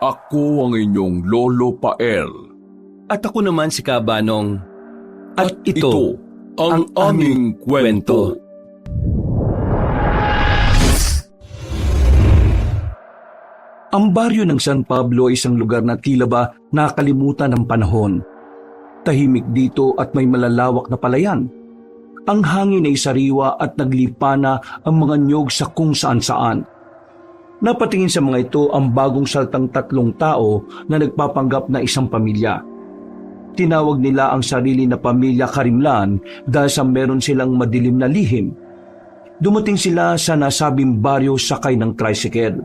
Ako ang inyong Lolo Pael. At ako naman si Kabanong. At ito ang aming kwento. Ang baryo ng San Pablo ay isang lugar na tila ba nakalimutan ng panahon. Tahimik dito at may malalawak na palayan. Ang hangin ay sariwa at naglipa na ang mga niyog sa kung saan-saan. Napatingin sa mga ito ang bagong saltang 3 tao na nagpapanggap na isang pamilya. Tinawag nila ang sarili na pamilya Karimlan dahil sa meron silang madilim na lihim. Dumating sila sa nasabing baryo sakay ng tricycle.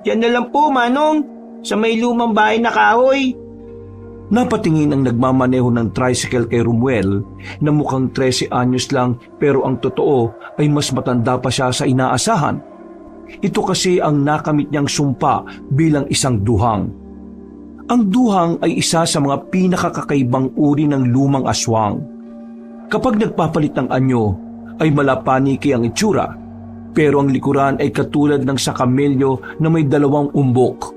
Yan na lang po, Manong. Sa may lumang bahay na kahoy. Napatingin ang nagmamaneho ng tricycle kay Romuel na mukhang 13 anyos lang pero ang totoo ay mas matanda pa siya sa inaasahan. Ito kasi ang nakamit niyang sumpa bilang isang duhang. Ang duhang ay isa sa mga pinakakakaibang uri ng lumang aswang. Kapag nagpapalit ng anyo ay malapaniki ang itsura, pero ang likuran ay katulad ng sa kamelyo na may 2 umbok.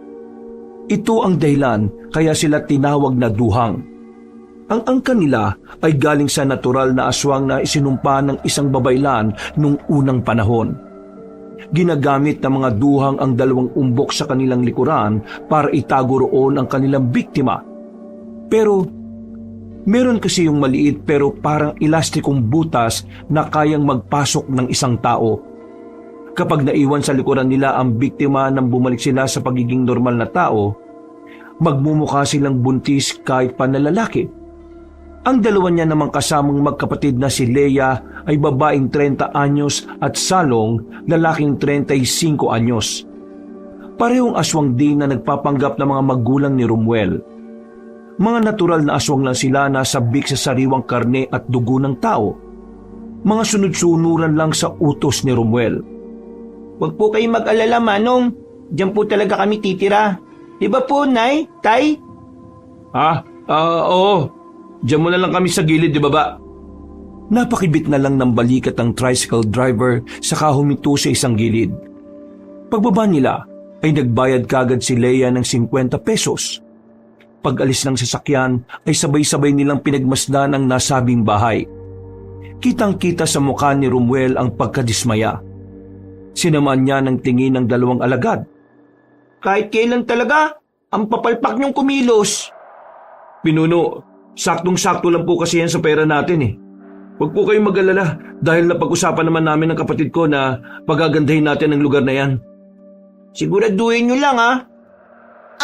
Ito ang dahilan kaya sila tinawag na duhang. Ang angka nila ay galing sa natural na aswang na isinumpa ng isang babaylan nung unang panahon. Ginagamit ng mga duhang ang 2 umbok sa kanilang likuran para itago roon ang kanilang biktima. Pero meron kasi yung maliit pero parang elastikong butas na kayang magpasok ng isang tao. Kapag naiwan sa likuran nila ang biktima nang bumalik sila sa pagiging normal na tao, magmumukha silang buntis kahit pa na lalaki. Ang dalawa niya namang kasamang magkapatid na si Leia ay babaeng 30 anyos at Salong, lalaking 35 anyos. Parehong aswang din na nagpapanggap ng mga magulang ni Romuel. Mga natural na aswang lang sila na sabik sa sariwang karne at dugo ng tao. Mga sunod-sunuran lang sa utos ni Romuel. Huwag po kayong mag-alala, Manong. Diyan po talaga kami titira. Di ba po, Nay? Tay? Oo. Diyan mo na lang kami sa gilid, di ba ba? Napakibit na lang ng balikat ang tricycle driver saka huminto sa isang gilid. Pagbaba nila ay nagbayad kagad si Leia ng 50 pesos. Pag-alis ng sasakyan ay sabay-sabay nilang pinagmasdan ang nasabing bahay. Kitang-kita sa mukha ni Romuel ang pagkadismaya. Sinamaan niya ng tingin ng 2 alagad. Kahit kailan talaga, ang papalpak niyong kumilos. Pinuno, saktong-sakto lang po kasi yan sa pera natin eh. Huwag po kayong mag-alala dahil napag-usapan naman namin ng kapatid ko na pagagandahin natin ang lugar na yan. Siguraduhin niyo lang, ha?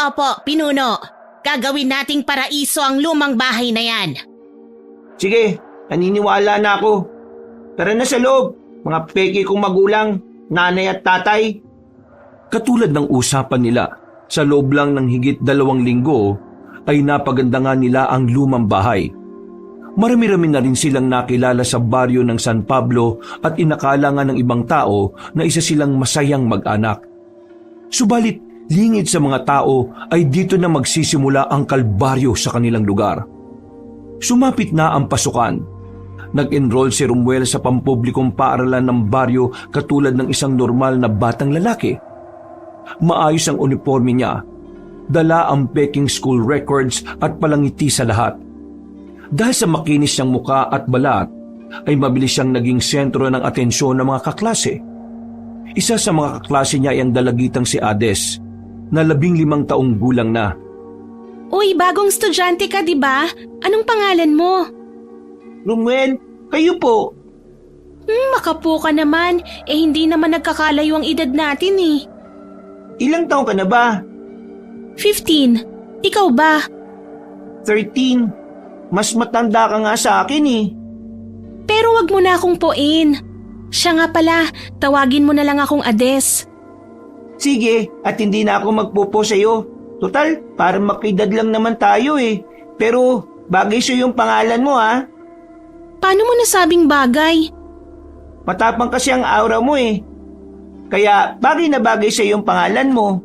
Opo, Pinuno. Gagawin nating paraiso ang lumang bahay na yan. Sige, naniniwala na ako. Tara na sa loob, mga peke kong magulang, nanay at tatay. Katulad ng usapan nila, sa loob lang ng higit 2 linggo ay napaganda nga nila ang lumang bahay. Marami-rami na rin silang nakilala sa baryo ng San Pablo at inakala nga ng ibang tao na isa silang masayang mag-anak. Subalit, lingid sa mga tao ay dito na magsisimula ang kalbaryo sa kanilang lugar. Sumapit na ang pasukan. Nag-enroll si Romuel sa pampublikong paaralan ng baryo katulad ng isang normal na batang lalaki. Maayos ang uniforme niya. Dala ang peking school records at palangiti sa lahat. Dahil sa makinis niyang muka at balat, ay mabilis siyang naging sentro ng atensyon ng mga kaklase. Isa sa mga kaklase niya ay ang dalagitang si Ades, na 15 taong gulang na. Uy, bagong estudyante ka, di ba? Anong pangalan mo? Romuel, kayo po. Makapo ka naman. Hindi naman nagkakalayo ang edad natin eh. Ilang taon ka na ba? 15. Ikaw ba? 13. Mas matanda ka nga sa akin eh. Pero wag mo na akong puin. Siya nga pala, tawagin mo na lang akong Ades. Sige, at hindi na ako magpupo sa'yo. Total, parang makidad lang naman tayo eh. Pero bagay sa'yo yung pangalan mo, ha? Paano mo nasabing bagay? Matapang kasi ang aura mo eh. Kaya bagay na bagay sa'yo yung pangalan mo.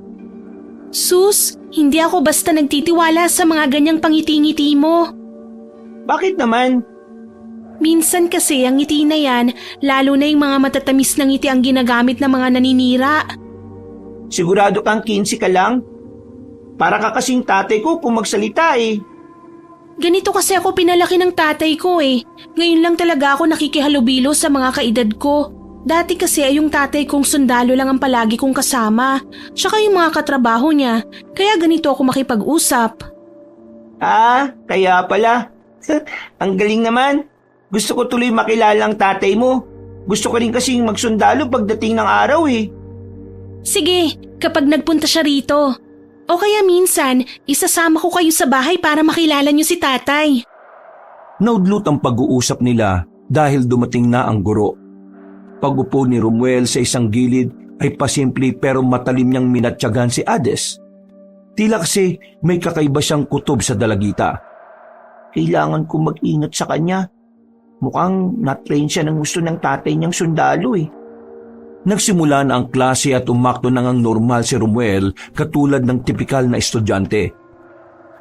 Sus, hindi ako basta nagtitiwala sa mga ganyang pangiti-ngiti mo. Bakit naman? Minsan kasi ang ngiti na yan, lalo na yung mga matatamis na ngiti ang ginagamit ng mga naninira. Sigurado kang 15 ka lang? Para ka kasing tatay ko kung magsalita eh. Ganito kasi ako pinalaki ng tatay ko eh. Ngayon lang talaga ako nakikihalubilo sa mga kaedad ko. Dati kasi ay yung tatay kong sundalo lang ang palagi kong kasama. Tsaka yung mga katrabaho niya. Kaya ganito ako makipag-usap. Ah, kaya pala. Ang galing naman. Gusto ko tuloy makilala ang tatay mo. Gusto ko rin kasing magsundalo pagdating ng araw eh. Sige, kapag nagpunta siya rito. O kaya minsan, isasama ko kayo sa bahay para makilala niyo si tatay. Naudlot ang pag-uusap nila dahil dumating na ang guro. Pag-upo ni Romuel sa isang gilid ay pasimple pero matalim niyang minatyagan si Ades. Tila kasi may kakaiba siyang kutob sa dalagita. Kailangan ko mag-ingat sa kanya. Mukhang na-train siya ng gusto ng tatay niyang sundalo eh. Nagsimula na ang klase at umakto na ngang normal si Romuel katulad ng tipikal na estudyante.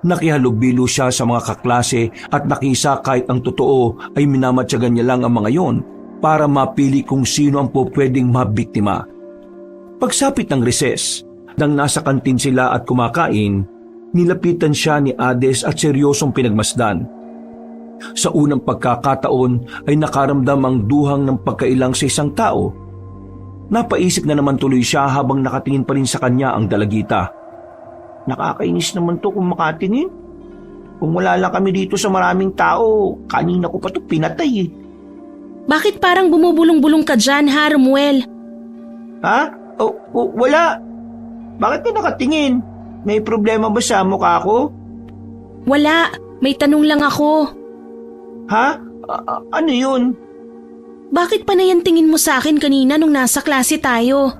Nakihalubilo siya sa mga kaklase at nakisa kahit ang totoo ay minamatyagan niya lang ang mga yon para mapili kung sino ang pwedeng mabiktima. Pagsapit ng recess, nang nasa kantin sila at kumakain, nilapitan siya ni Ades at seryosong pinagmasdan. Sa unang pagkakataon ay nakaramdam ang duhang ng pagkailang sa isang tao. Napaisip na naman tuloy siya habang nakatingin pa rin sa kanya ang dalagita. Nakakainis naman to kung makatingin. Kung wala lang kami dito sa maraming tao, kanina ko pa to pinatay eh. Bakit parang bumubulong-bulong ka dyan ha, Romuel? Ha? Wala. Bakit ka nakatingin? May problema ba sa mukha ko? Wala, may tanong lang ako. Ha? Ano yun? Bakit pa na yan tingin mo sa akin kanina nung nasa klase tayo?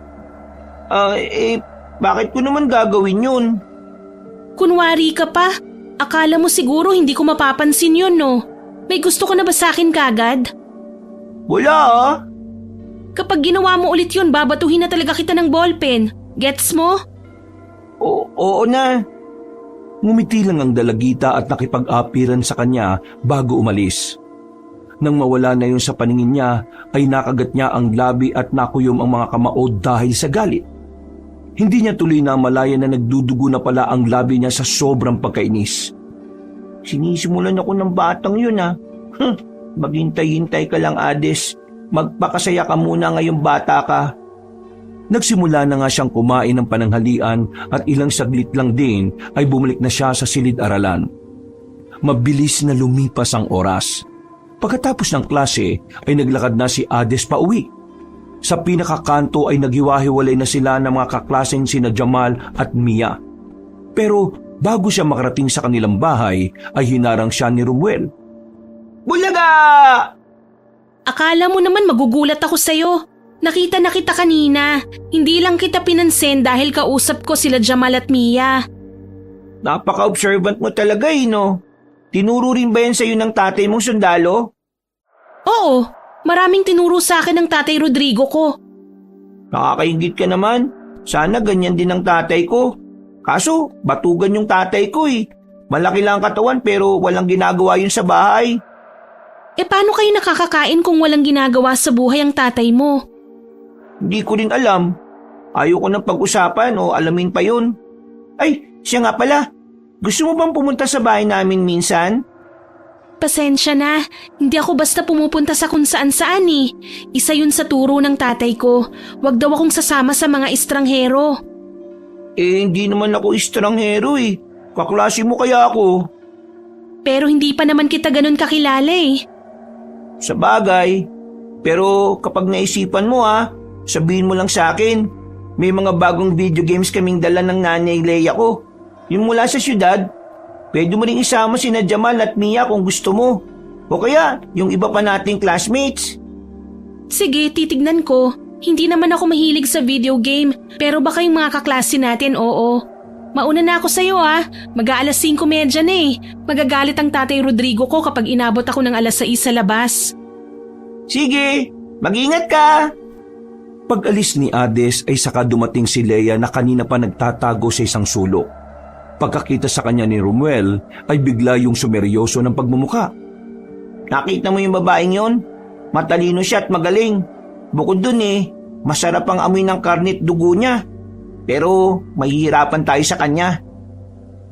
Bakit ko naman gagawin yun? Kunwari ka pa. Akala mo siguro hindi ko mapapansin yun, no? May gusto ka na ba sa akin kagad? Wala ah. Kapag ginawa mo ulit yun, babatuhin na talaga kita ng ballpen. Gets mo? Oo na. Ngumiti lang ang dalagita at nakipag-apiran sa kanya bago umalis. Nang mawala na yun sa paningin niya, ay nakagat niya ang labi at nakuyom ang mga kamao dahil sa galit. Hindi niya tuloy na malaya na nagdudugo na pala ang labi niya sa sobrang pagkainis. Sinisimulan ako ng batang yun ah. Maghintay-hintay ka lang, Ades. Magpakasaya ka muna ngayong bata ka. Nagsimula na nga siyang kumain ng pananghalian at ilang saglit lang din ay bumalik na siya sa silid-aralan. Mabilis na lumipas ang oras. Pagkatapos ng klase ay naglakad na si Ades pa uwi. Sa pinakakanto ay naghiwa-hiwalay na sila ng mga kaklaseng sina Jamal at Mia. Pero bago siya makarating sa kanilang bahay ay hinarang siya ni Romuel. Bulaga! Akala mo naman magugulat ako sa'yo. Nakita na kita kanina. Hindi lang kita pinansin dahil kausap ko sila Jamal at Mia. Napaka-observant mo talaga eh, no? Tinuro rin ba yan sa'yo ng tatay mong sundalo? Oo, maraming tinuro sa akin ng tatay Rodrigo ko. Nakakaingit ka naman. Sana ganyan din ang tatay ko. Kaso, batugan yung tatay ko eh. Malaki lang ang katawan pero walang ginagawa yun sa bahay. Paano kayo nakakakain kung walang ginagawa sa buhay ang tatay mo? Hindi ko rin alam. Ayaw ko ng pag-usapan o alamin pa yun. Ay, siya nga pala. Gusto mo bang pumunta sa bahay namin minsan? Pasensya na, hindi ako basta pumupunta sa kung saan-saan eh. Isa yun sa turo ng tatay ko. Huwag daw akong sasama sa mga estranghero. Hindi naman ako estranghero eh. Kaklase mo kaya ako. Pero hindi pa naman kita ganun kakilala eh. Sa bagay. Pero kapag naisipan mo sabihin mo lang sa akin. May mga bagong video games kaming dala ng nanay Leia ko. Yung mula sa syudad. Pwede mo rin isama sina Jamal at Mia kung gusto mo. O kaya yung iba pa nating classmates. Sige, titignan ko. Hindi naman ako mahilig sa video game. Pero baka yung mga kaklase natin, oo. Mauna na ako sa'yo Mag-aalas 5:30 na eh. Magagalit ang tatay Rodrigo ko kapag inabot ako ng alas 6 sa labas. Sige, mag-ingat ka. Pag-alis ni Ades ay saka dumating si Leia na kanina pa nagtatago sa isang sulok. Pagkakita sa kanya ni Romuel ay bigla yung sumeryoso ng pagmumuka. Nakita mo yung babaeng yon? Matalino siya at magaling. Bukod dun masarap ang amoy ng karne at dugo niya. Pero mahihirapan tayo sa kanya.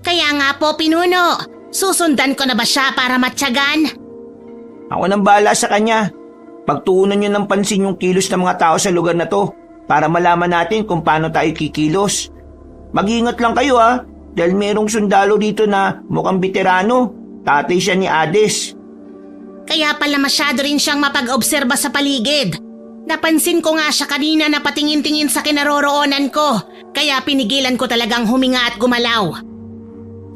Kaya nga po, Pinuno. Susundan ko na ba siya para matyagan? Ako nang bahala sa kanya. Pagtuunan niyo ng pansin yung kilos ng mga tao sa lugar na to para malaman natin kung paano tayo kikilos. Mag-iingat lang kayo dahil merong sundalo dito na mukhang veterano. Tatay siya ni Hades. Kaya pala masyado rin siyang mapag-obserba sa paligid. Napansin ko nga siya kanina na patingin-tingin sa kinaroroonan ko. Kaya pinigilan ko talagang huminga at gumalaw.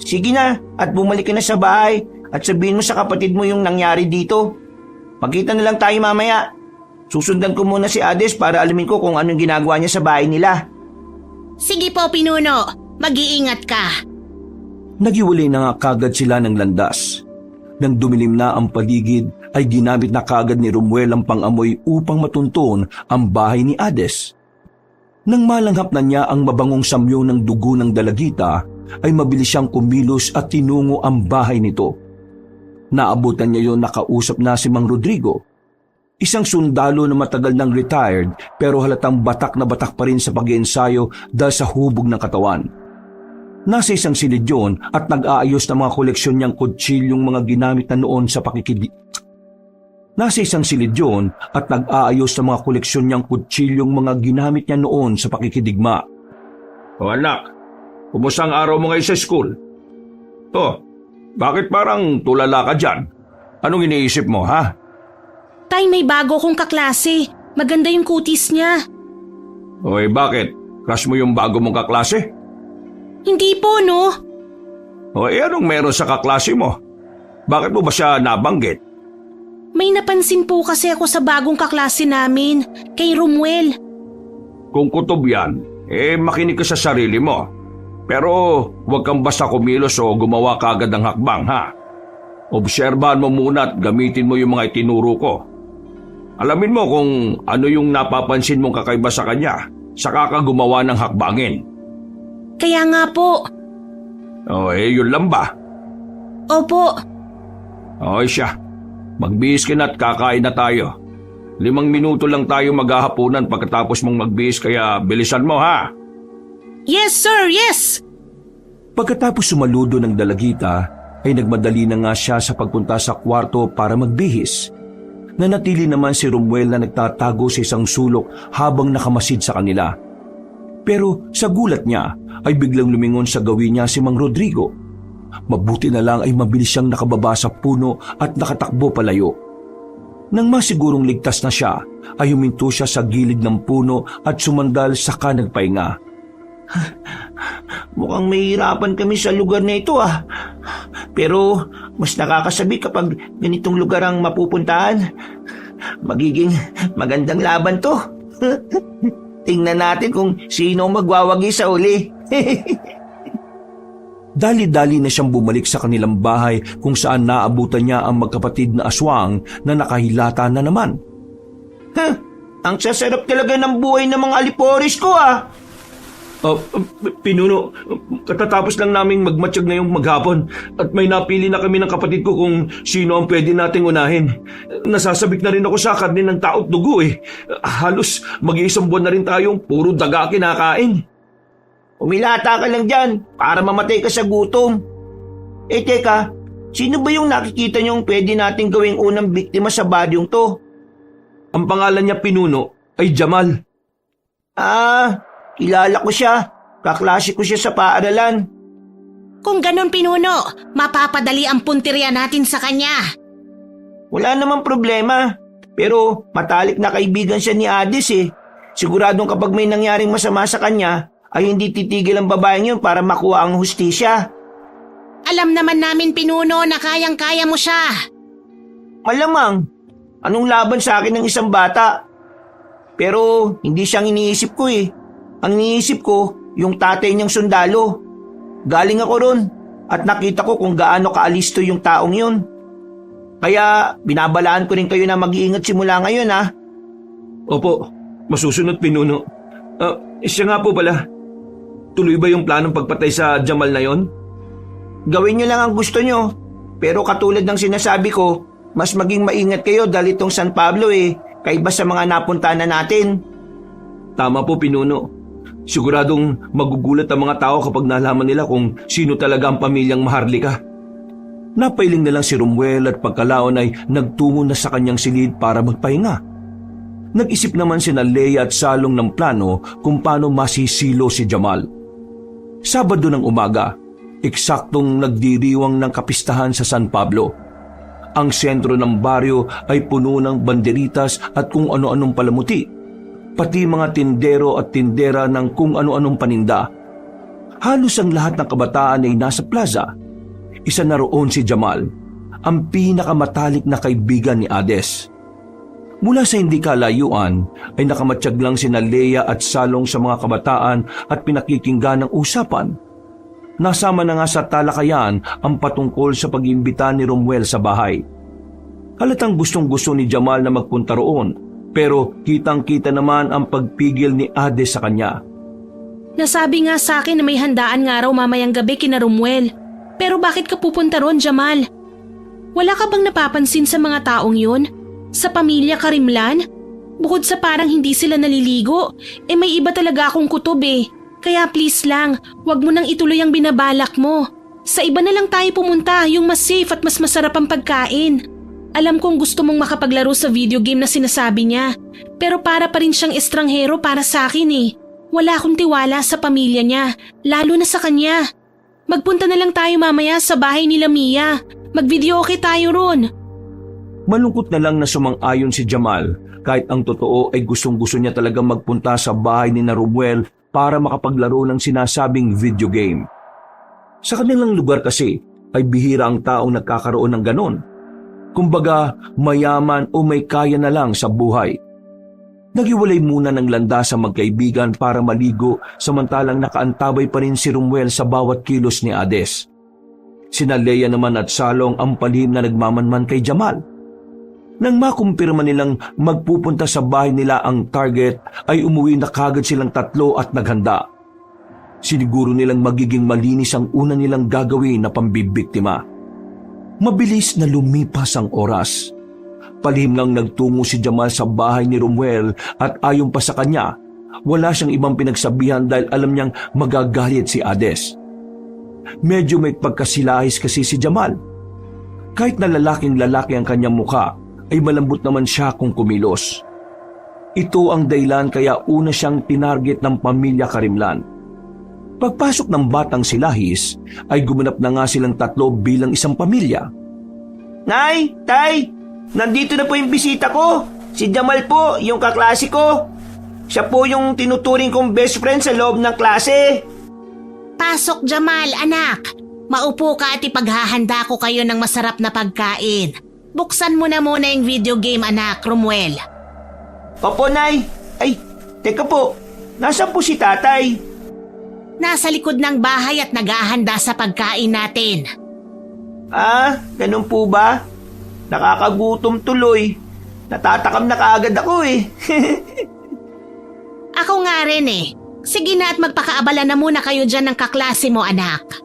Sige na at bumalik ka na sa bahay at sabihin mo sa kapatid mo yung nangyari dito. Magkita na lang tayo mamaya. Susundan ko muna si Hades para alamin ko kung anong ginagawa niya sa bahay nila. Sige po, Pinuno. Mag-iingat ka. Nagiwalay na nga kagad sila ng landas. Nang dumilim na ang paligid ay ginamit na kagad ni Romuel ang pangamoy upang matunton ang bahay ni Hades. Nang malanghap na niya ang mabangong samyo ng dugo ng dalagita, ay mabilis siyang kumilos at tinungo ang bahay nito. Naabutan niya yon nakausap na si Mang Rodrigo. Isang sundalo na matagal nang retired pero halatang batak na batak pa rin sa pag-iensayo dahil sa hubog ng katawan. Nasa isang silid yun at nag-aayos ng mga koleksyon niyang kutsilyong mga ginamit na noon sa pakikidigma. O anak, kumusta ang araw mo ngayon sa school? Bakit parang tulala ka dyan? Anong iniisip mo, ha? Tay, may bago kong kaklase. Maganda yung kutis niya. Oy, bakit? Crush mo yung bago mong kaklase? Hindi po, no? Oy, anong meron sa kaklase mo? Bakit mo ba siya nabanggit? May napansin po kasi ako sa bagong kaklase namin, kay Romuel. Kung kutob yan, makinig ka sa sarili mo. Pero huwag kang basta kumilos o gumawa kagad ng hakbang, ha? Obserbahan mo muna at gamitin mo yung mga itinuro ko. Alamin mo kung ano yung napapansin mong kakaiba sa kanya, saka ka gumawa ng hakbangin. Kaya nga po. Yun lang ba? Opo. Siya. Magbihis ka na at kakain na tayo. 5 minuto lang tayo maghahaponan pagkatapos mong magbihis kaya bilisan mo, ha? Yes, sir, yes! Pagkatapos sumaludo ng dalagita, ay nagmadali na nga siya sa pagpunta sa kwarto para magbihis. Nanatili naman si Romuel na nagtatago sa isang sulok habang nakamasid sa kanila. Pero sa gulat niya ay biglang lumingon sa gawin niya si Mang Rodrigo. Mabuti na lang ay mabilis siyang nakababa sa puno at nakatakbo palayo. Nang masigurong ligtas na siya, ay huminto siya sa gilid ng puno at sumandal saka nagpahinga. Mukhang mahihirapan kami sa lugar na ito Pero mas nakakasabi kapag ganitong lugar ang mapupuntahan. Magiging magandang laban to. Tingnan natin kung sino magwawagi sa uli. Dali-dali na siyang bumalik sa kanilang bahay kung saan naabutan niya ang magkapatid na aswang na nakahilata na naman. Ang sasarap talaga ng buhay ng mga aliporis ko Pinuno, katatapos lang naming magmatsyag ngayong maghapon at may napili na kami ng kapatid ko kung sino ang pwede nating unahin. Nasasabik na rin ako sa karne ng tao't dugo Halos mag-iisang buwan na rin tayong puro daga kinakain. Umilata ka lang dyan para mamatay ka sa gutom. Teka, sino ba yung nakikita niyong pwede nating gawing unang biktima sa badyong to? Ang pangalan niya, Pinuno, ay Jamal. Kilala ko siya. Kaklase ko siya sa paaralan. Kung ganon, Pinuno, mapapadali ang puntirya natin sa kanya. Wala namang problema. Pero matalik na kaibigan siya ni Hades Siguradong kapag may nangyaring masama sa kanya, ay hindi titigil ang babaeng yun para makuha ang hustisya. Alam naman namin, Pinuno, na kayang-kaya mo siya. Malamang. Anong laban sa akin ng isang bata? Pero hindi siyang iniisip ko Ang iniisip ko, yung tatay niyang sundalo. Galing ako ron at nakita ko kung gaano kaalisto yung taong yun. Kaya binabalaan ko rin kayo na mag-iingat simula ngayon Opo, masusunod, Pinuno. Siya nga po pala. Tuloy ba yung planong pagpatay sa Jamal na yon? Gawin niyo lang ang gusto niyo. Pero katulad ng sinasabi ko, mas maging maingat kayo dahil itong San Pablo kaiba sa mga napuntahan na natin. Tama po, Pinuno. Siguradong magugulat ang mga tao kapag nalaman nila kung sino talaga ang pamilyang Maharlika. Napailing na lang si Romuel at pagkalaon ay nagtungo na sa kanyang silid para magpahinga. Nag-isip naman sina Leia at Salong ng plano kung paano masisilo si Jamal. Sabado ng umaga, eksaktong nagdiriwang ng kapistahan sa San Pablo. Ang sentro ng baryo ay puno ng banderitas at kung ano-anong palamuti, pati mga tindero at tindera ng kung ano-anong paninda. Halos ang lahat ng kabataan ay nasa plaza. Isa na roon si Jamal, ang pinakamatalik na kaibigan ni Ades. Mula sa hindi kalayuan ay nakamatsyag lang sina Leia at Salong sa mga kabataan at pinakikinggan ng usapan. Nasama na nga sa talakayan ang patungkol sa pag-imbita ni Romuel sa bahay. Halatang gustong-gusto ni Jamal na magpunta roon, pero kitang-kita naman ang pagpigil ni Ades sa kanya. Nasabi nga sa akin na may handaan nga raw mamayang gabi kina Romuel. Pero bakit ka pupunta ron, Jamal? Wala ka bang napapansin sa mga taong yun? Sa pamilya Karimlan? Bukod sa parang hindi sila naliligo, may iba talaga akong kutob eh. Kaya please lang, wag mo nang ituloy ang binabalak mo. Sa iba na lang tayo pumunta, yung mas safe at mas masarap ang pagkain. Alam kong gusto mong makapaglaro sa video game na sinasabi niya, pero para pa rin siyang estranghero para sa akin eh. Wala akong tiwala sa pamilya niya, lalo na sa kanya. Magpunta na lang tayo mamaya sa bahay nila Mia. Mag-videoke tayo ron. Malungkot na lang na sumang-ayon si Jamal kahit ang totoo ay gustong-gusto niya talagang magpunta sa bahay ni Romuel para makapaglaro ng sinasabing video game. Sa kanilang lugar kasi ay bihira ang taong nagkakaroon ng ganon. Kumbaga mayaman o may kaya na lang sa buhay. Naghiwalay muna ng landas ang magkaibigan para maligo samantalang nakaantabay pa rin si Romuel sa bawat kilos ni Ades. Sina Leia naman at Salong ang palihim na nagmamanman kay Jamal. Nang makumpirma nilang magpupunta sa bahay nila ang target ay umuwi na kagad silang tatlo at naghanda. Siniguro nilang magiging malinis ang una nilang gagawin na pambibiktima. Mabilis na lumipas ang oras. Palihim lang nagtungo si Jamal sa bahay ni Romuel at ayon pa sa kanya, wala siyang ibang pinagsabihan dahil alam niyang magagalit si Ades. Medyo may pagkasilahis kasi si Jamal. Kahit na lalaking-lalaki ang kanyang mukha, ay malambot naman siya kung kumilos. Ito ang dahilan kaya una siyang tinarget ng pamilya Karimlan. Pagpasok ng batang silahis, ay gumanap na nga silang tatlo bilang isang pamilya. Nay! Tay! Nandito na po yung bisita ko. Si Jamal po, yung kaklase ko. Siya po yung tinuturing kong best friend sa loob ng klase. Pasok, Jamal, anak. Maupo ka at ipaghahanda ko kayo ng masarap na pagkain. Buksan mo na muna yung video game, anak, Romuel. Opo, Nay. Ay, teka po. Nasaan po si tatay? Nasa likod ng bahay at naghahanda sa pagkain natin. Ah, ganun po ba? Nakakagutom tuloy. Natatakam na kaagad ako eh. Ako nga rin eh. Sige na at magpakaabala na muna kayo dyan ng kaklase mo, anak.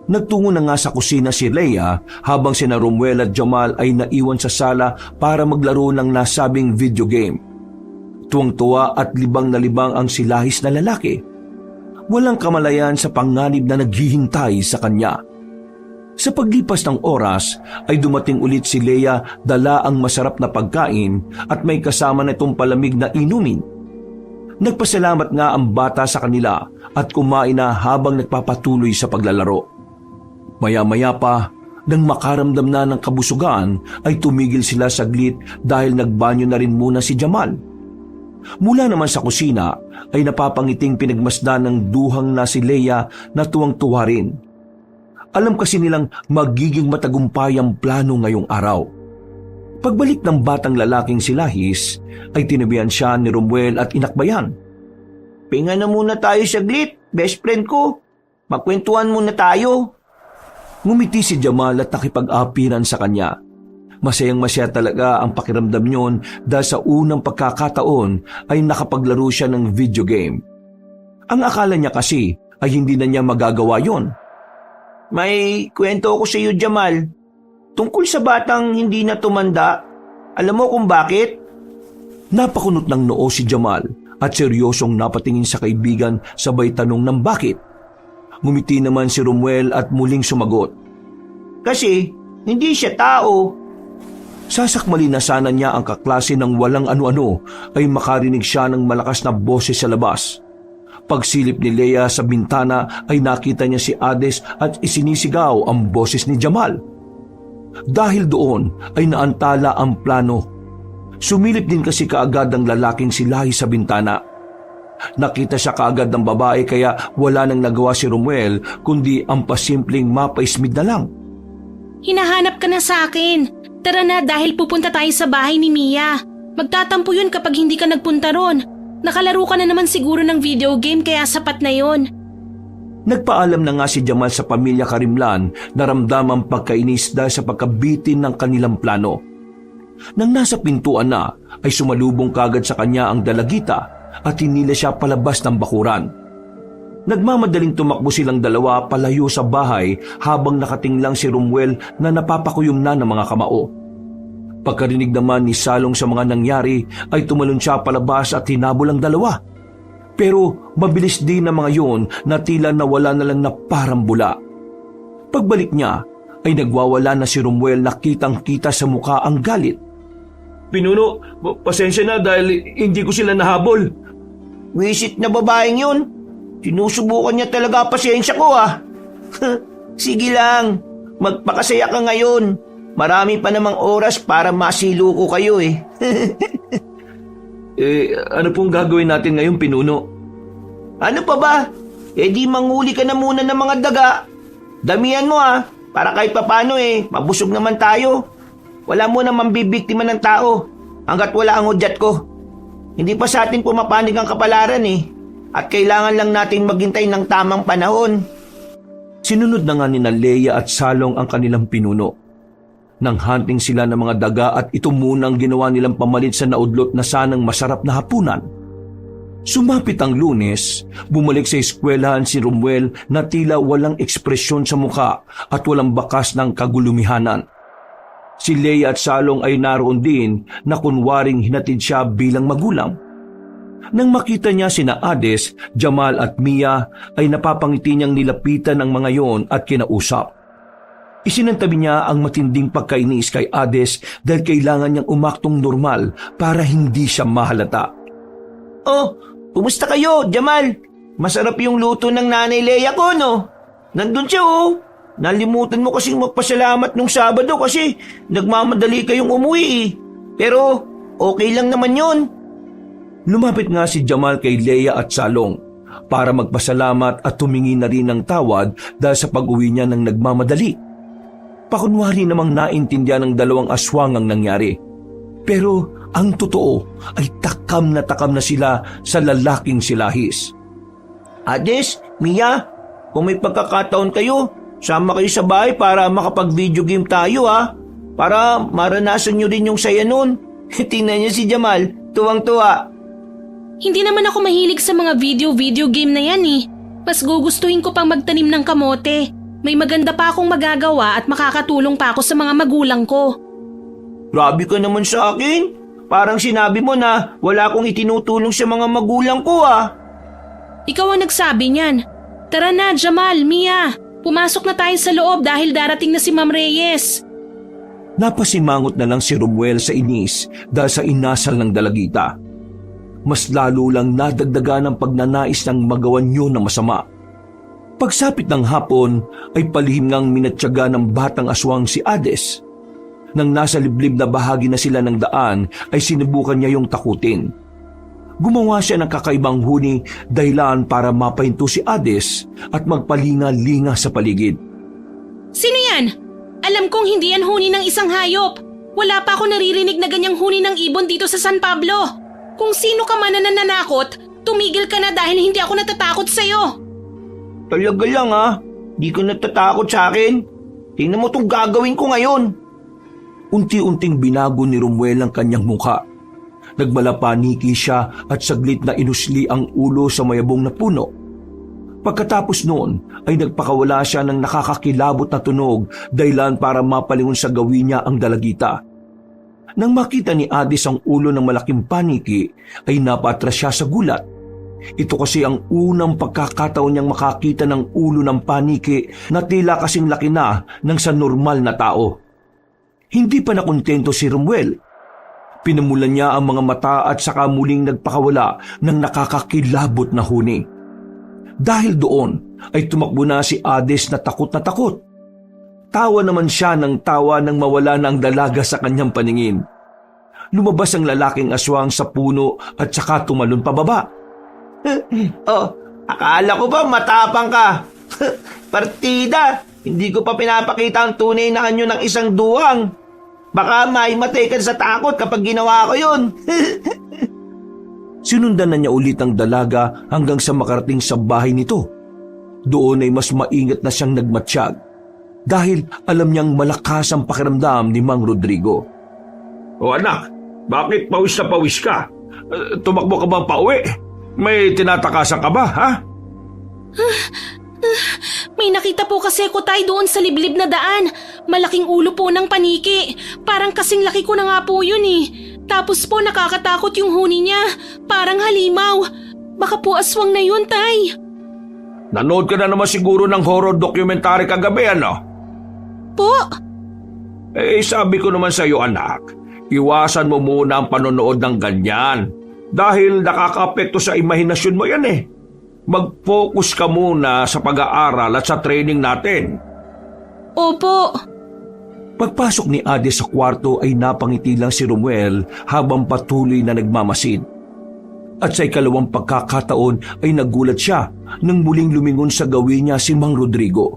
Nagtungo na nga sa kusina si Leia habang sina Romuel at Jamal ay naiwan sa sala para maglaro ng nasabing video game. Tuwang-tuwa at libang na libang ang silahis na lalaki. Walang kamalayan sa panganib na naghihintay sa kanya. Sa paglipas ng oras ay dumating ulit si Leia dala ang masarap na pagkain at may kasama na itong palamig na inumin. Nagpasalamat nga ang bata sa kanila at kumain na habang nagpapatuloy sa paglalaro. Maya-maya pa, nang makaramdam na ng kabusugan ay tumigil sila saglit dahil nagbanyo na rin muna si Jamal. Mula naman sa kusina ay napapangiting pinagmasdan ng duhang na si Leia na tuwang-tuwa rin. Alam kasi nilang magiging matagumpay ang plano ngayong araw. Pagbalik ng batang lalaking si Lahis, ay tinabihan siya ni Romuel at inakbayan. Pinga na muna tayo saglit, best friend ko. Magkwentuhan muna tayo. Ngumiti si Jamal at nakipag-apiran sa kanya. Masayang-masaya talaga ang pakiramdam niyon dahil sa unang pagkakataon ay nakapaglaro siya ng video game. Ang akala niya kasi ay hindi na niya magagawa yon. May kwento ako sa iyo, Jamal. Tungkol sa batang hindi na tumanda. Alam mo kung bakit? Napakunot ng noo si Jamal at seryosong napatingin sa kaibigan sabay tanong ng bakit. Ngumiti naman si Romuel at muling sumagot. Kasi hindi siya tao. Sasakmali na sana niya ang kaklase ng walang ano-ano ay makarinig siya ng malakas na boses sa labas. Pagsilip ni Leia sa bintana ay nakita niya si Hades at isinisigaw ang boses ni Jamal. Dahil doon ay naantala ang plano. Sumilip din kasi kaagad ang lalaking si Lahi sa bintana. Nakita siya kaagad ng babae kaya wala nang nagawa si Romuel kundi ang pasimpleng mapaismid na lang. Hinahanap ka na sa akin. Tara na dahil pupunta tayo sa bahay ni Mia. Magtatampo yun kapag hindi ka nagpunta ron. Nakalaro ka na naman siguro ng video game kaya sapat na yon. Nagpaalam na nga si Jamal sa pamilya Karimlan na ramdamang pagkainis dahil sa pagkabitin ng kanilang plano. Nang nasa pintuan na ay sumalubong kagad sa kanya ang dalagita at hinila siya palabas ng bakuran. Nagmamadaling tumakbo silang dalawa palayo sa bahay habang nakatinglang si Romuel na napapakuyom na ng mga kamao. Pagkarinig naman ni Salong sa mga nangyari ay tumalon siya palabas at hinabol ang dalawa. Pero mabilis din na mga yon na tila nawala na lang na parang bula. Pagbalik niya ay nagwawala na si Romuel na kitang-kita sa mukha ang galit. Pinuno, pasensya na dahil hindi ko sila nahabol. Wisit na babaeng yun. Sinusubukan niya talaga pasensya ko Sige lang, magpakasaya ka ngayon. Marami pa namang oras para masilo ko kayo Ano pong gagawin natin ngayon, Pinuno? Ano pa ba? Di manguli ka na muna ng mga daga. Damihan mo para kahit papano mabusog naman tayo. Wala mo namang bibiktima ng tao hanggat wala ang hudyat ko. Hindi pa sa atin pumapanig ang kapalaran at kailangan lang nating maghintay ng tamang panahon. Sinunod na nga ni Leia at Salong ang kanilang pinuno. Nang hunting sila ng mga daga at ito muna ang ginawa nilang pamalit sa naudlot na sanang masarap na hapunan. Sumapit ang Lunes, bumalik sa eskwelahan si Romuel na tila walang ekspresyon sa mukha at walang bakas ng kagulumihanan. Si Leia at Salong ay naroon din na kunwaring hinatid siya bilang magulang. Nang makita niya sina Hades, Jamal at Mia ay napapangiti niyang nilapitan ang mga yon at kinausap. Isinantabi niya ang matinding pagkainis kay Hades dahil kailangan niyang umaktong normal para hindi siya mahalata. Oh, kumusta kayo, Jamal? Masarap yung luto ng nanay Leia ko, no? Nandun siya, Nalimutan mo kasing magpasalamat nung Sabado kasi nagmamadali kayong umuwi Pero okay lang naman yun. Lumapit nga si Jamal kay Leia at Salong para magpasalamat at tumingi na rin ng tawad dahil sa pag-uwi niya ng nagmamadali. Pakunwari namang naintindihan ng dalawang aswang ang nangyari. Pero ang totoo ay takam na sila sa lalaking si Lahis. Hades, Mia, kung may pagkakataon kayo, sama kayo sa bahay para makapag-video game tayo para maranasan nyo rin yung saya nun. Tingnan niyo si Jamal, tuwang-tuwa. Hindi naman ako mahilig sa mga video game na yan Mas gugustuhin ko pang magtanim ng kamote. May maganda pa akong magagawa at makakatulong pa ako sa mga magulang ko. Grabe ka naman sa akin. Parang sinabi mo na wala akong itinutulong sa mga magulang ko Ikaw ang nagsabi niyan. Tara na, Jamal, Mia. Pumasok na tayo sa loob dahil darating na si Ma'am Reyes. Napasimangot na lang si Romuel sa inis dahil sa inasal ng dalagita. Mas lalo lang nadagdagan ang pagnanais ng magawan yun ng masama. Pagsapit ng hapon ay palihim ngang minatyaga ng batang aswang si Hades. Nang nasa liblib na bahagi na sila ng daan ay sinubukan niya yung takutin. Gumawa siya ng kakaibang huni dahilan para mapahinto si Hades at magpalinga-linga sa paligid. Sino yan? Alam kong hindi yan huni ng isang hayop. Wala pa ako naririnig na ganyang huni ng ibon dito sa San Pablo. Kung sino ka man na nananakot, tumigil ka na dahil hindi ako natatakot sa'yo. Talaga lang di ka natatakot sa akin. Tingnan mo itong gagawin ko ngayon. Unti-unting binago ni Romuel ang kanyang mukha. Nagmalapaniki siya at saglit na inusli ang ulo sa mayabong na puno. Pagkatapos noon ay nagpakawala siya ng nakakakilabot na tunog dahilan para mapalingon sa gawin niya ang dalagita. Nang makita ni Adis ang ulo ng malaking paniki, ay napatras siya sa gulat. Ito kasi ang unang pagkakataon niyang makakita ng ulo ng paniki na tila kasing laki na ng sa normal na tao. Hindi pa nakontento si Romuel. Pinamulan niya ang mga mata at saka muling nagpakawala ng nakakakilabot na huni. Dahil doon ay tumakbo na si Adis na takot na takot. Tawa naman siya ng tawa nang mawala na ang dalaga sa kanyang paningin. Lumabas ang lalaking aswang sa puno at saka tumalon pababa. Oh, akala ko ba matapang ka? Partida, hindi ko pa pinapakita ang tunay na anyo ng isang duwang. Baka maimatay ka sa takot kapag ginawa ko yun. Sinundan na niya ulit ang dalaga hanggang sa makarating sa bahay nito. Doon ay mas maingat na siyang nagmatsyag dahil alam niyang malakas ang pakiramdam ni Mang Rodrigo. O anak, bakit pawis na pawis ka? Tumakbo ka bang pauwi? May tinatakasan ka ba, ha? May nakita po kasi ako tayo doon sa liblib na daan. Malaking ulo po ng paniki. Parang kasing laki ko na nga po yun eh. Tapos po nakakatakot yung huni niya. Parang halimaw. Baka po aswang na yun, tay. Nanood ka na naman siguro ng horror documentary kagabi, ano? Po? Sabi ko naman sa iyo, anak, iwasan mo muna ang panonood ng ganyan. Dahil nakakaapekto sa imahinasyon mo yan eh. Mag-focus ka muna sa pag-aaral at sa training natin. Opo. Pagpasok ni Adis sa kwarto ay napangiti lang si Romuel habang patuloy na nagmamasid. At sa ikalawang pagkakataon ay nagulat siya nang muling lumingon sa gawin niya si Mang Rodrigo.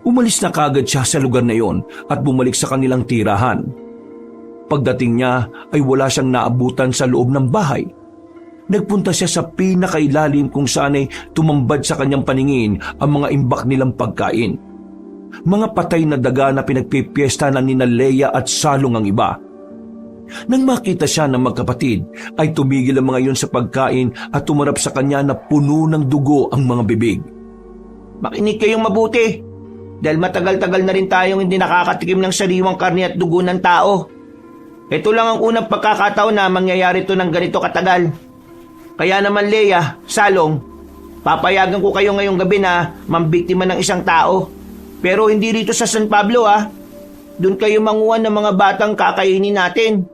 Umalis na kagad siya sa lugar na yon at bumalik sa kanilang tirahan. Pagdating niya ay wala siyang naabutan sa loob ng bahay. Nagpunta siya sa pinakailalim kung saan ay tumambad sa kanyang paningin ang mga imbak nilang pagkain. Mga patay na daga na pinagpipiesta na nina Leia at Salong ang iba. Nang makita siya ng magkapatid, ay tumigil ang mga iyon sa pagkain at tumarap sa kanya na puno ng dugo ang mga bibig. Makinig kayong mabuti. Dahil matagal-tagal na rin tayong hindi nakakatikim ng sariwang karne at dugo ng tao. Ito lang ang unang pagkakataon na mangyayari ito ng ganito katagal. Kaya naman Leia, Salong, papayagan ko kayo ngayong gabi na mambiktima ng isang tao. Pero hindi rito sa San Pablo Doon kayo manguha ng mga batang kakainin natin.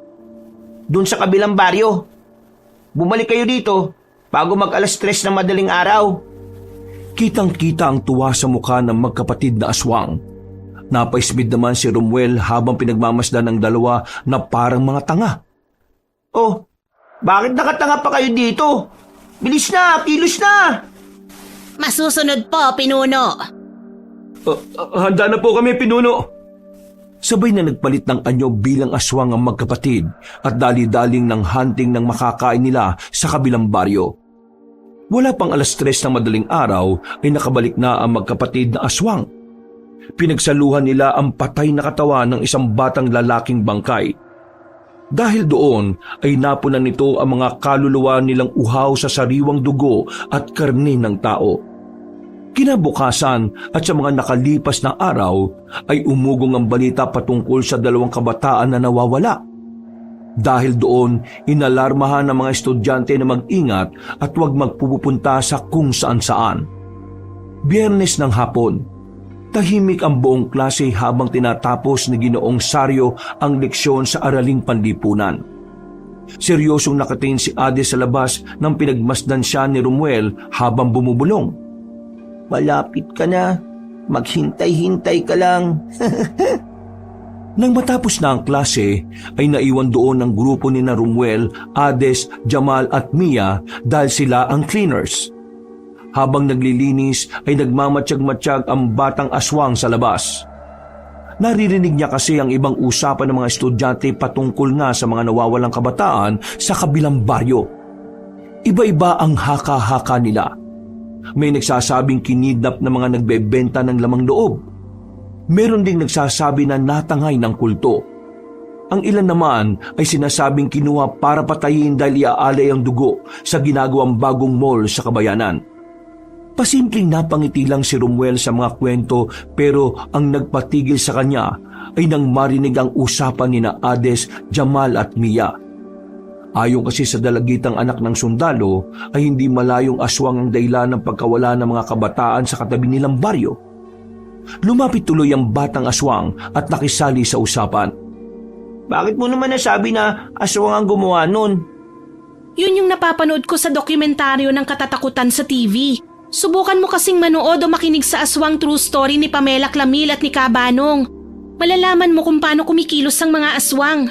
Doon sa kabilang baryo. Bumalik kayo dito bago mag-alas 3 ng madaling araw. Kitang-kita ang tuwa sa mukha ng magkapatid na aswang. Napaismid naman si Romuel habang pinagmamasdan ng dalawa na parang mga tanga. Oh, bakit nakatanga pa kayo dito? Bilis na, kilos na! Masusunod po, pinuno. Handa na po kami, pinuno. Sabay na nagpalit ng anyo bilang aswang ang magkapatid at dali-daling ng hunting ng makakain nila sa kabilang baryo. Wala pang alas 3 ng madaling araw ay nakabalik na ang magkapatid na aswang. Pinagsaluhan nila ang patay na katawan ng isang batang lalaking bangkay. Dahil doon ay napunan nito ang mga kaluluwa nilang uhaw sa sariwang dugo at karne ng tao. Kinabukasan at sa mga nakalipas na araw ay umugong ang balita patungkol sa 2 kabataan na nawawala. Dahil doon, inalarmahan ng mga estudyante na mag-ingat at huwag magpupunta sa kung saan-saan. Biyernes ng hapon, tahimik ang buong klase habang tinatapos ni Ginoong Sario ang leksyon sa araling panlipunan. Seryosong nakatingin si Adis sa labas nang pinagmasdan siya ni Romuel habang bumubulong. Malapit ka na. Maghintay-hintay ka lang. Nang matapos na ang klase, ay naiwan doon ang grupo ni Romuel, Ades, Jamal at Mia dahil sila ang cleaners. Habang naglilinis ay nagmamatsyag-matsyag ang batang aswang sa labas. Naririnig niya kasi ang ibang usapan ng mga estudyante patungkol nga sa mga nawawalang kabataan sa kabilang baryo. Iba-iba ang haka-haka nila. May nagsasabing kinidnap na mga nagbebenta ng lamang loob. Meron ding nagsasabi na natangay ng kulto. Ang ilan naman ay sinasabing kinuha para patayin dahil iaalay ang dugo sa ginagawang bagong mall sa kabayanan. Pasimpleng napangiti lang si Romuel sa mga kwento pero ang nagpatigil sa kanya ay nang marinig ang usapan ni na Ades, Jamal at Mia. Ayon kasi sa dalagitang anak ng sundalo ay hindi malayong aswang ang dahilan ng pagkawala ng mga kabataan sa katabi nilang baryo. Lumapit tuloy ang batang aswang at nakisali sa usapan. Bakit mo naman nasabi na aswang ang gumawa nun? Yun yung napapanood ko sa dokumentaryo ng katatakutan sa TV. Subukan mo kasing manood o makinig sa Aswang True Story ni Pamela Clamil at ni Kabanong. Malalaman mo kung paano kumikilos ang mga aswang.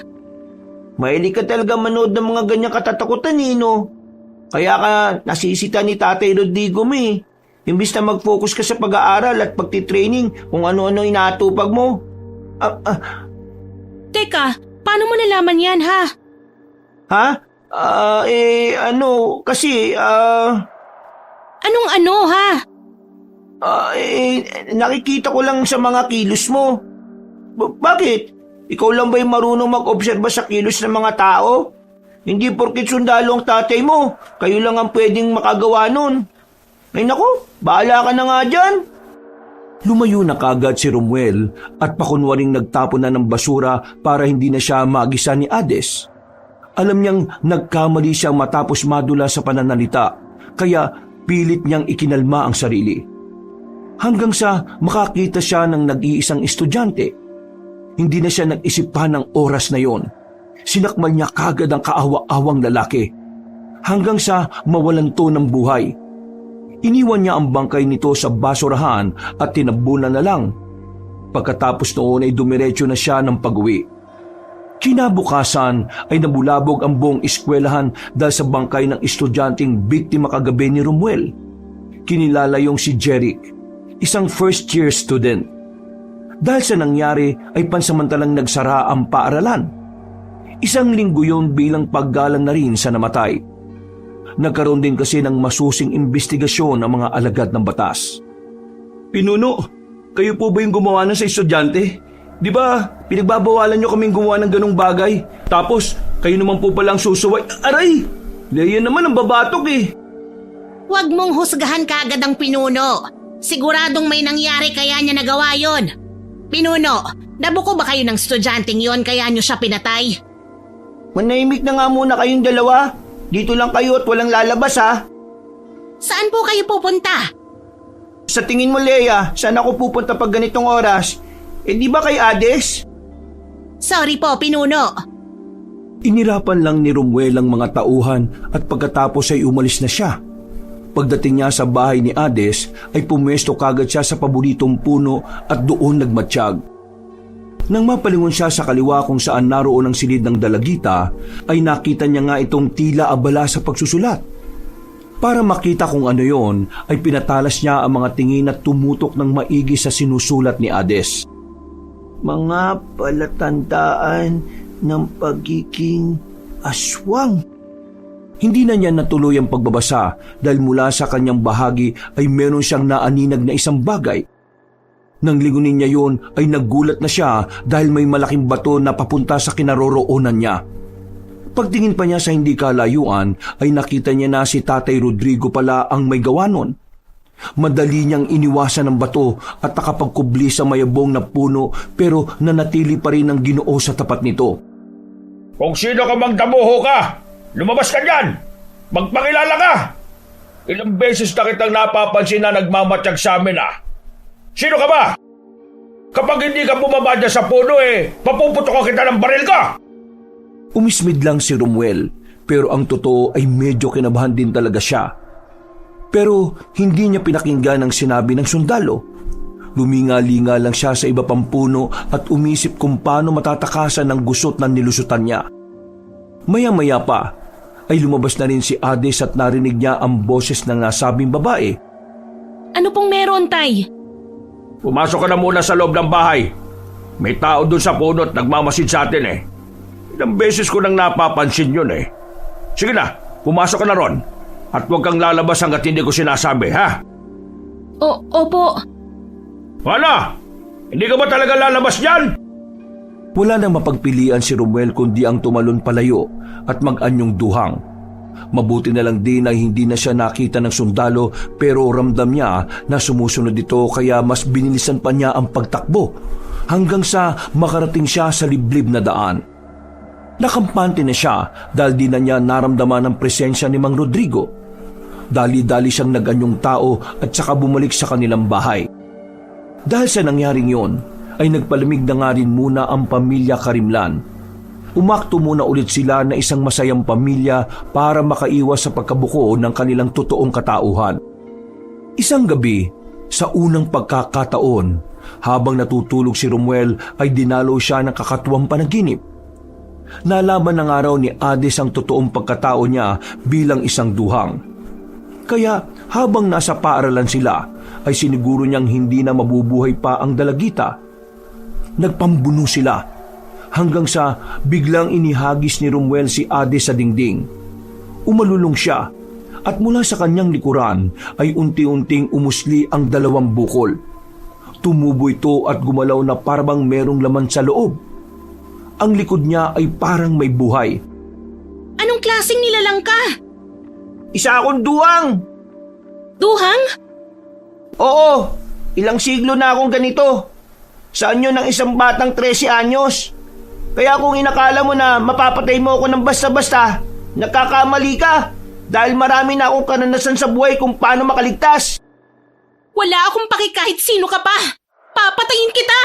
Mahilig ka talaga manood ng mga ganyang katatakutan, no? Kaya ka nasisita ni Tatay Rodrigo mo eh. Imbis na mag-focus ka sa pag-aaral at pagtitraining kung ano-ano inatupag mo. Teka, paano mo nalaman yan ha? Ha? Anong ano ha? Nakikita ko lang sa mga kilos mo. Bakit? Ikaw lang ba yung marunong mag-obserba sa kilos ng mga tao? Hindi porket sundalo ang tatay mo, kayo lang ang pwedeng makagawa nun. Ay naku, bahala ka na nga dyan. Lumayo na kagad si Romuel at pakunwaring nagtapon na ng basura para hindi na siya magisa ni Ades. Alam niyang nagkamali siya matapos madula sa pananalita, kaya pilit niyang ikinalma ang sarili. Hanggang sa makakita siya ng nag-iisang estudyante. Hindi na siya nag-isip pa ng oras na yon. Sinakmal niya kagad ang kaawa-awang lalaki. Hanggang sa mawalan to ng buhay. Iniwan niya ang bangkay nito sa basurahan at tinabunan na lang. Pagkatapos noon ay dumiretso na siya ng pag-uwi. Kinabukasan ay nabulabog ang buong eskwelahan dahil sa bangkay ng estudyanteng biktima kagabi ni Romuel. Kinilala yung si Jeric, isang first-year student. Dahil sa nangyari ay pansamantalang nagsara ang paaralan. Isang linggo yun bilang paggalang na rin sa namatay. Nagkaroon din kasi ng masusing investigasyon ang mga alagad ng batas. Pinuno, kayo po ba yung gumawa na sa estudyante? Di ba, pinagbabawalan nyo kaming gumawa ng ganong bagay? Tapos, kayo naman po palang susuway. Aray! Leia naman ang babatok eh. Huwag mong husgahan kaagad ang pinuno. Siguradong may nangyari kaya niya nagawa yon. Pinuno, nabuko ba kayo ng estudyanteng yon kaya niyo siya pinatay? Manahimik na nga muna kayong dalawa. Dito lang kayo at walang lalabas ha. Saan po kayo pupunta? Sa tingin mo, Leia, saan ako pupunta pag ganitong oras? Di ba kay Ades? Sorry po, pinuno. Inirapan lang ni Romuel ang mga tauhan at pagkatapos ay umalis na siya. Pagdating niya sa bahay ni Ades ay pumwesto kagad siya sa paboritong puno at doon nagmatsyag. Nang mapalingon siya sa kaliwa kung saan naroon ang silid ng dalagita, ay nakita niya nga itong tila abala sa pagsusulat. Para makita kung ano yon, ay pinatalas niya ang mga tingin at tumutok ng maigi sa sinusulat ni Ades. Mga palatandaan ng pagiging aswang. Hindi na niya natuloy ang pagbabasa dahil mula sa kanyang bahagi ay meron siyang naaninag na isang bagay. Nang lingunin niya yon ay nagulat na siya dahil may malaking bato na papunta sa kinaroroonan niya. Pagtingin pa niya sa hindi kalayuan ay nakita niya na si Tatay Rodrigo pala ang may gawa nun. Madali niyang iniwasan ng bato at nakapagkubli sa mayabong na puno pero nanatili pa rin ang Ginoo sa tapat nito. Kung sino ka mang damuho ka, lumabas ka dyan! Magpakilala ka! Ilang beses na kitang napapansin na nagmamatsyag sa amin Sino ka ba? Kapag hindi ka bumaba dyan sa puno papuputok kita ng baril ka! Umismid lang si Romuel pero ang totoo ay medyo kinabahan din talaga siya. Pero hindi niya pinakinggan ang sinabi ng sundalo. Luminga-linga lang siya sa iba pang puno at umisip kung paano matatakasan ang gusot na nilusutan niya. Maya-maya pa ay lumabas na rin si Ades at narinig niya ang boses ng nasabing babae. Ano pong meron, Tay? Pumasok ka na muna sa loob ng bahay. May tao dun sa puno at nagmamasid sa atin Ilang beses ko nang napapansin yun Sige na, pumasok ka na ron. At huwag kang lalabas hanggat hindi ko sinasabi, ha? Opo. Wala! Hindi ka ba talaga lalabas dyan? Wala nang mapagpilian si Romuel kundi ang tumalon palayo at mag-anyong duhang. Mabuti na lang din ay hindi na siya nakita ng sundalo pero ramdam niya na sumusunod ito kaya mas binilisan pa niya ang pagtakbo hanggang sa makarating siya sa liblib na daan. Nakampante na siya dahil di na niya naramdaman ang presensya ni Mang Rodrigo. Dali-dali siyang naganyong tao at saka bumalik sa kanilang bahay. Dahil sa nangyaring yon, ay nagpalamig na nga rin muna ang pamilya Karimlan. Umakto muna ulit sila na isang masayang pamilya para makaiwas sa pagkabuko ng kanilang totoong katauhan. Isang gabi, sa unang pagkakataon, habang natutulog si Romuel ay dinalo siya ng kakatuwang panaginip. Nalaman ng araw ni Ades ang totoong pagkatao niya bilang isang duhang. Kaya habang nasa paaralan sila, ay siniguro niyang hindi na mabubuhay pa ang dalagita. Nagpambuno sila hanggang sa biglang inihagis ni Romuel si Ades sa dingding. Umalulong siya at mula sa kanyang likuran ay unti-unting umusli ang dalawang bukol. Tumubo ito at gumalaw na parang merong laman sa loob. Ang likod niya ay parang may buhay. Anong klaseng nilalang ka? Isa akong duwang! Duhang? Oo, ilang siglo na akong ganito. Sa anyo ng isang batang 13 anyos. Kaya kung inakala mo na mapapatay mo ako ng basta-basta, nagkakamali ka dahil marami na akong karanasan sa buhay kung paano makaligtas. Wala akong paki kahit sino ka pa. Papatayin kita!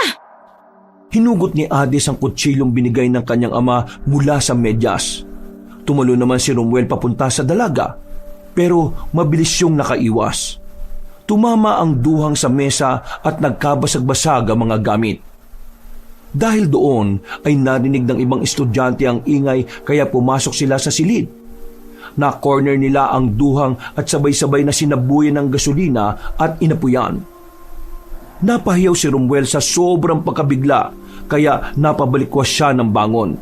Hinugot ni Ades ang kutsilong binigay ng kanyang ama mula sa medyas. Tumalo naman si Romuel papunta sa dalaga, pero mabilis siyang nakaiwas. Tumama ang duhang sa mesa at nagkabasag-basag ang mga gamit. Dahil doon ay narinig ng ibang estudyante ang ingay kaya pumasok sila sa silid. Na-corner nila ang duhang at sabay-sabay na sinabuyan ng gasolina at inapuyan. Napahiyaw si Romuel sa sobrang pagkabigla kaya napabalikwas siya ng bangon.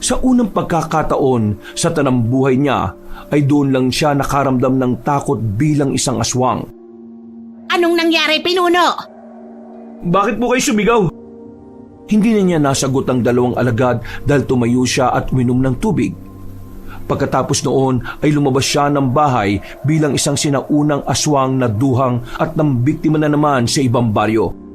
Sa unang pagkakataon sa tanang buhay niya ay doon lang siya nakaramdam ng takot bilang isang aswang. Anong nangyari, Pinuno? Bakit po kayo sumigaw? Hindi na niya nasagot ang dalawang alagad dahil tumayo siya at uminom ng tubig. Pagkatapos noon ay lumabas siya ng bahay bilang isang sinaunang aswang na duhang at nambiktima na naman sa ibang baryo.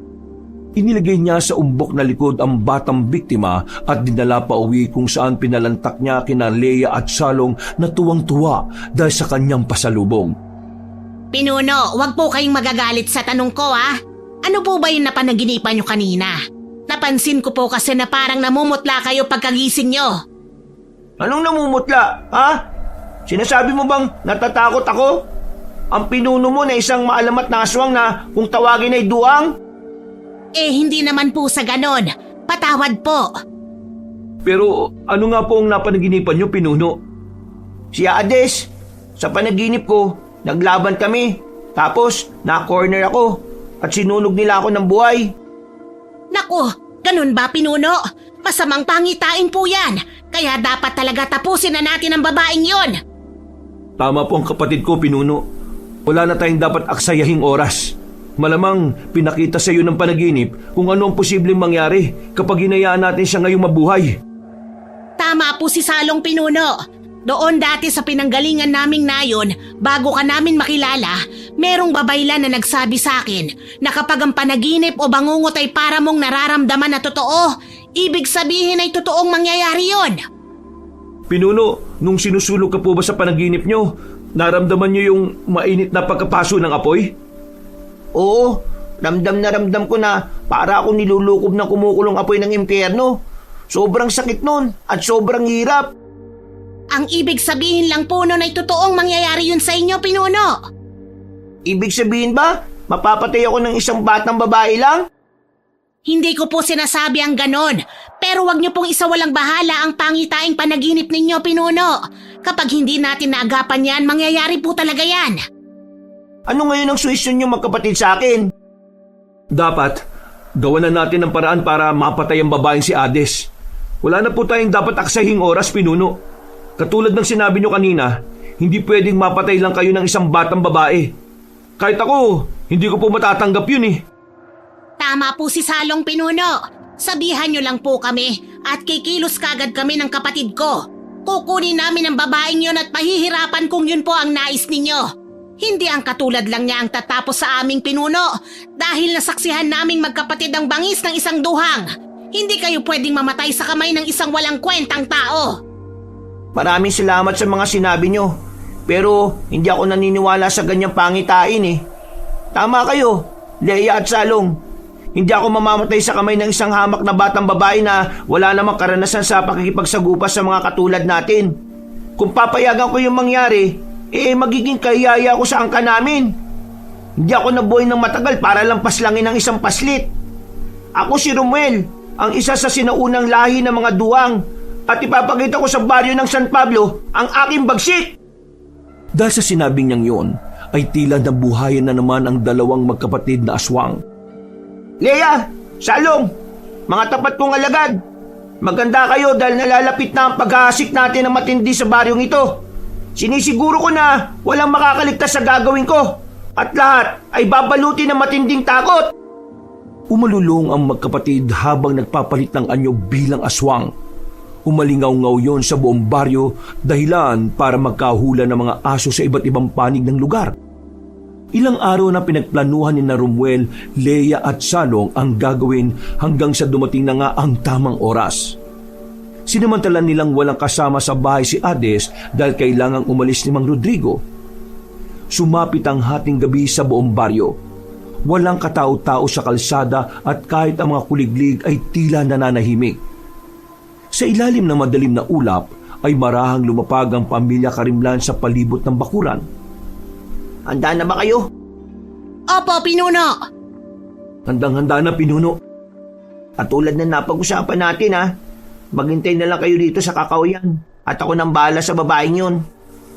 Inilagay niya sa umbok na likod ang batang biktima at dinala pa uwi kung saan pinalantak niya kina Leia at Salong na tuwang-tuwa dahil sa kanyang pasalubong. Pinuno, wag po kayong magagalit sa tanong ko, ha? Ano po ba yung napanaginipan nyo kanina? Napansin ko po kasi na parang namumutla kayo pagkagising nyo. Anong namumutla, ha? Sinasabi mo bang natatakot ako? Ang pinuno mo na isang maalamat na aswang na kung tawagin ay duwang? Eh, hindi naman po sa ganon. Patawad po. Pero ano nga po ang napanaginipan niyo, Pinuno? Si Ades, sa panaginip ko, naglaban kami. Tapos, na-corner ako at sinunog nila ako ng buhay. Naku, ganun ba, Pinuno? Masamang pangitain po yan. Kaya dapat talaga tapusin na natin ang babaeng yon. Tama po ang kapatid ko, Pinuno. Wala na tayong dapat aksayahing oras. Malamang pinakita sa iyo ng panaginip kung ano ang posibleng mangyari kapag hinayaan natin siya ngayong mabuhay. Tama po si Salong, Pinuno. Doon dati sa pinanggalingan naming nayon, bago ka namin makilala, merong babaylan na nagsabi sa akin na kapag ang panaginip o bangungot ay para mong nararamdaman na totoo, ibig sabihin ay totoong mangyayari yon. Pinuno, nung sinusulog ka po ba sa panaginip nyo, naramdaman nyo yung mainit na pagkapaso ng apoy? Oo, ramdam na ramdam ko na para akong nilulukob ng kumukulong apoy ng impyerno. Sobrang sakit nun at sobrang hirap. Ang ibig sabihin lang po nun ay totoong mangyayari yun sa inyo, Pinuno. Ibig sabihin ba, mapapatay ako ng isang batang babae lang? Hindi ko po sinasabi ang ganon, pero wag niyo pong isawalang bahala ang pangitaing panaginip ninyo, Pinuno. Kapag hindi natin naagapan yan, mangyayari po talaga yan. Ano ngayon ang suwisyon niyo magkapatid sa akin? Dapat, gawan na natin ang paraan para mapatay ang babaeng si Ades. Wala na po tayong dapat aksaying oras, Pinuno. Katulad ng sinabi nyo kanina, hindi pwedeng mapatay lang kayo ng isang batang babae. Kahit ako, hindi ko po matatanggap yun eh. Tama po si Salong, Pinuno. Sabihan niyo lang po kami at kikilos kagad kami ng kapatid ko. Kukunin namin ang babaeng yun at mahihirapan kung yun po ang nais ninyo. Hindi ang katulad lang niya ang tatapos sa aming pinuno dahil nasaksihan naming magkapatid ang bangis ng isang duhang. Hindi kayo pwedeng mamatay sa kamay ng isang walang kwentang tao. Maraming salamat sa mga sinabi nyo. Pero hindi ako naniniwala sa ganyang pangitain eh. Tama kayo, Leia at Salong. Hindi ako mamamatay sa kamay ng isang hamak na batang babae na wala namang karanasan sa pakikipagsagupas sa mga katulad natin. Kung papayagan ko yung mangyari, magiging kayaya ako sa angka namin. Hindi ako nabuhay ng matagal para lang paslangin ng isang paslit. Ako si Romuel, ang isa sa sinaunang lahi ng mga duwang, at ipapakita ko sa baryo ng San Pablo ang aking bagsik. Dahil sa sinabing niyang yun, ay tila nabuhayan na naman ang dalawang magkapatid na aswang. Leia, Salong, mga tapat kong alagad, maganda kayo dahil nalalapit na ang paghahasik natin ng matindi sa baryong ito. Sinisiguro ko na walang makakaligtas sa gagawin ko at lahat ay babaluti ng matinding takot. Umalulong ang magkapatid habang nagpapalit ng anyo bilang aswang. Umalingaw-ngaw yon sa buong baryo dahilan para magkahula ng mga aso sa iba't ibang panig ng lugar. Ilang araw na pinagplanuhan ni na Romuel, Leia at Salong ang gagawin hanggang sa dumating na nga ang tamang oras. Sinamantala nilang walang kasama sa bahay si Hades dahil kailangang umalis ni Mang Rodrigo. Sumapit ang hating gabi sa buong baryo. Walang katao-tao sa kalsada at kahit ang mga kuliglig ay tila nananahimik. Sa ilalim ng madilim na ulap ay marahang lumapag ang pamilya Karimlan sa palibot ng bakuran. Handa na ba kayo? Opo, Pinuno. Handang-handa na, Pinuno. At tulad na napag-usapan natin maghintay na lang kayo dito sa kakawayan at ako nang bahala sa babaeng yun.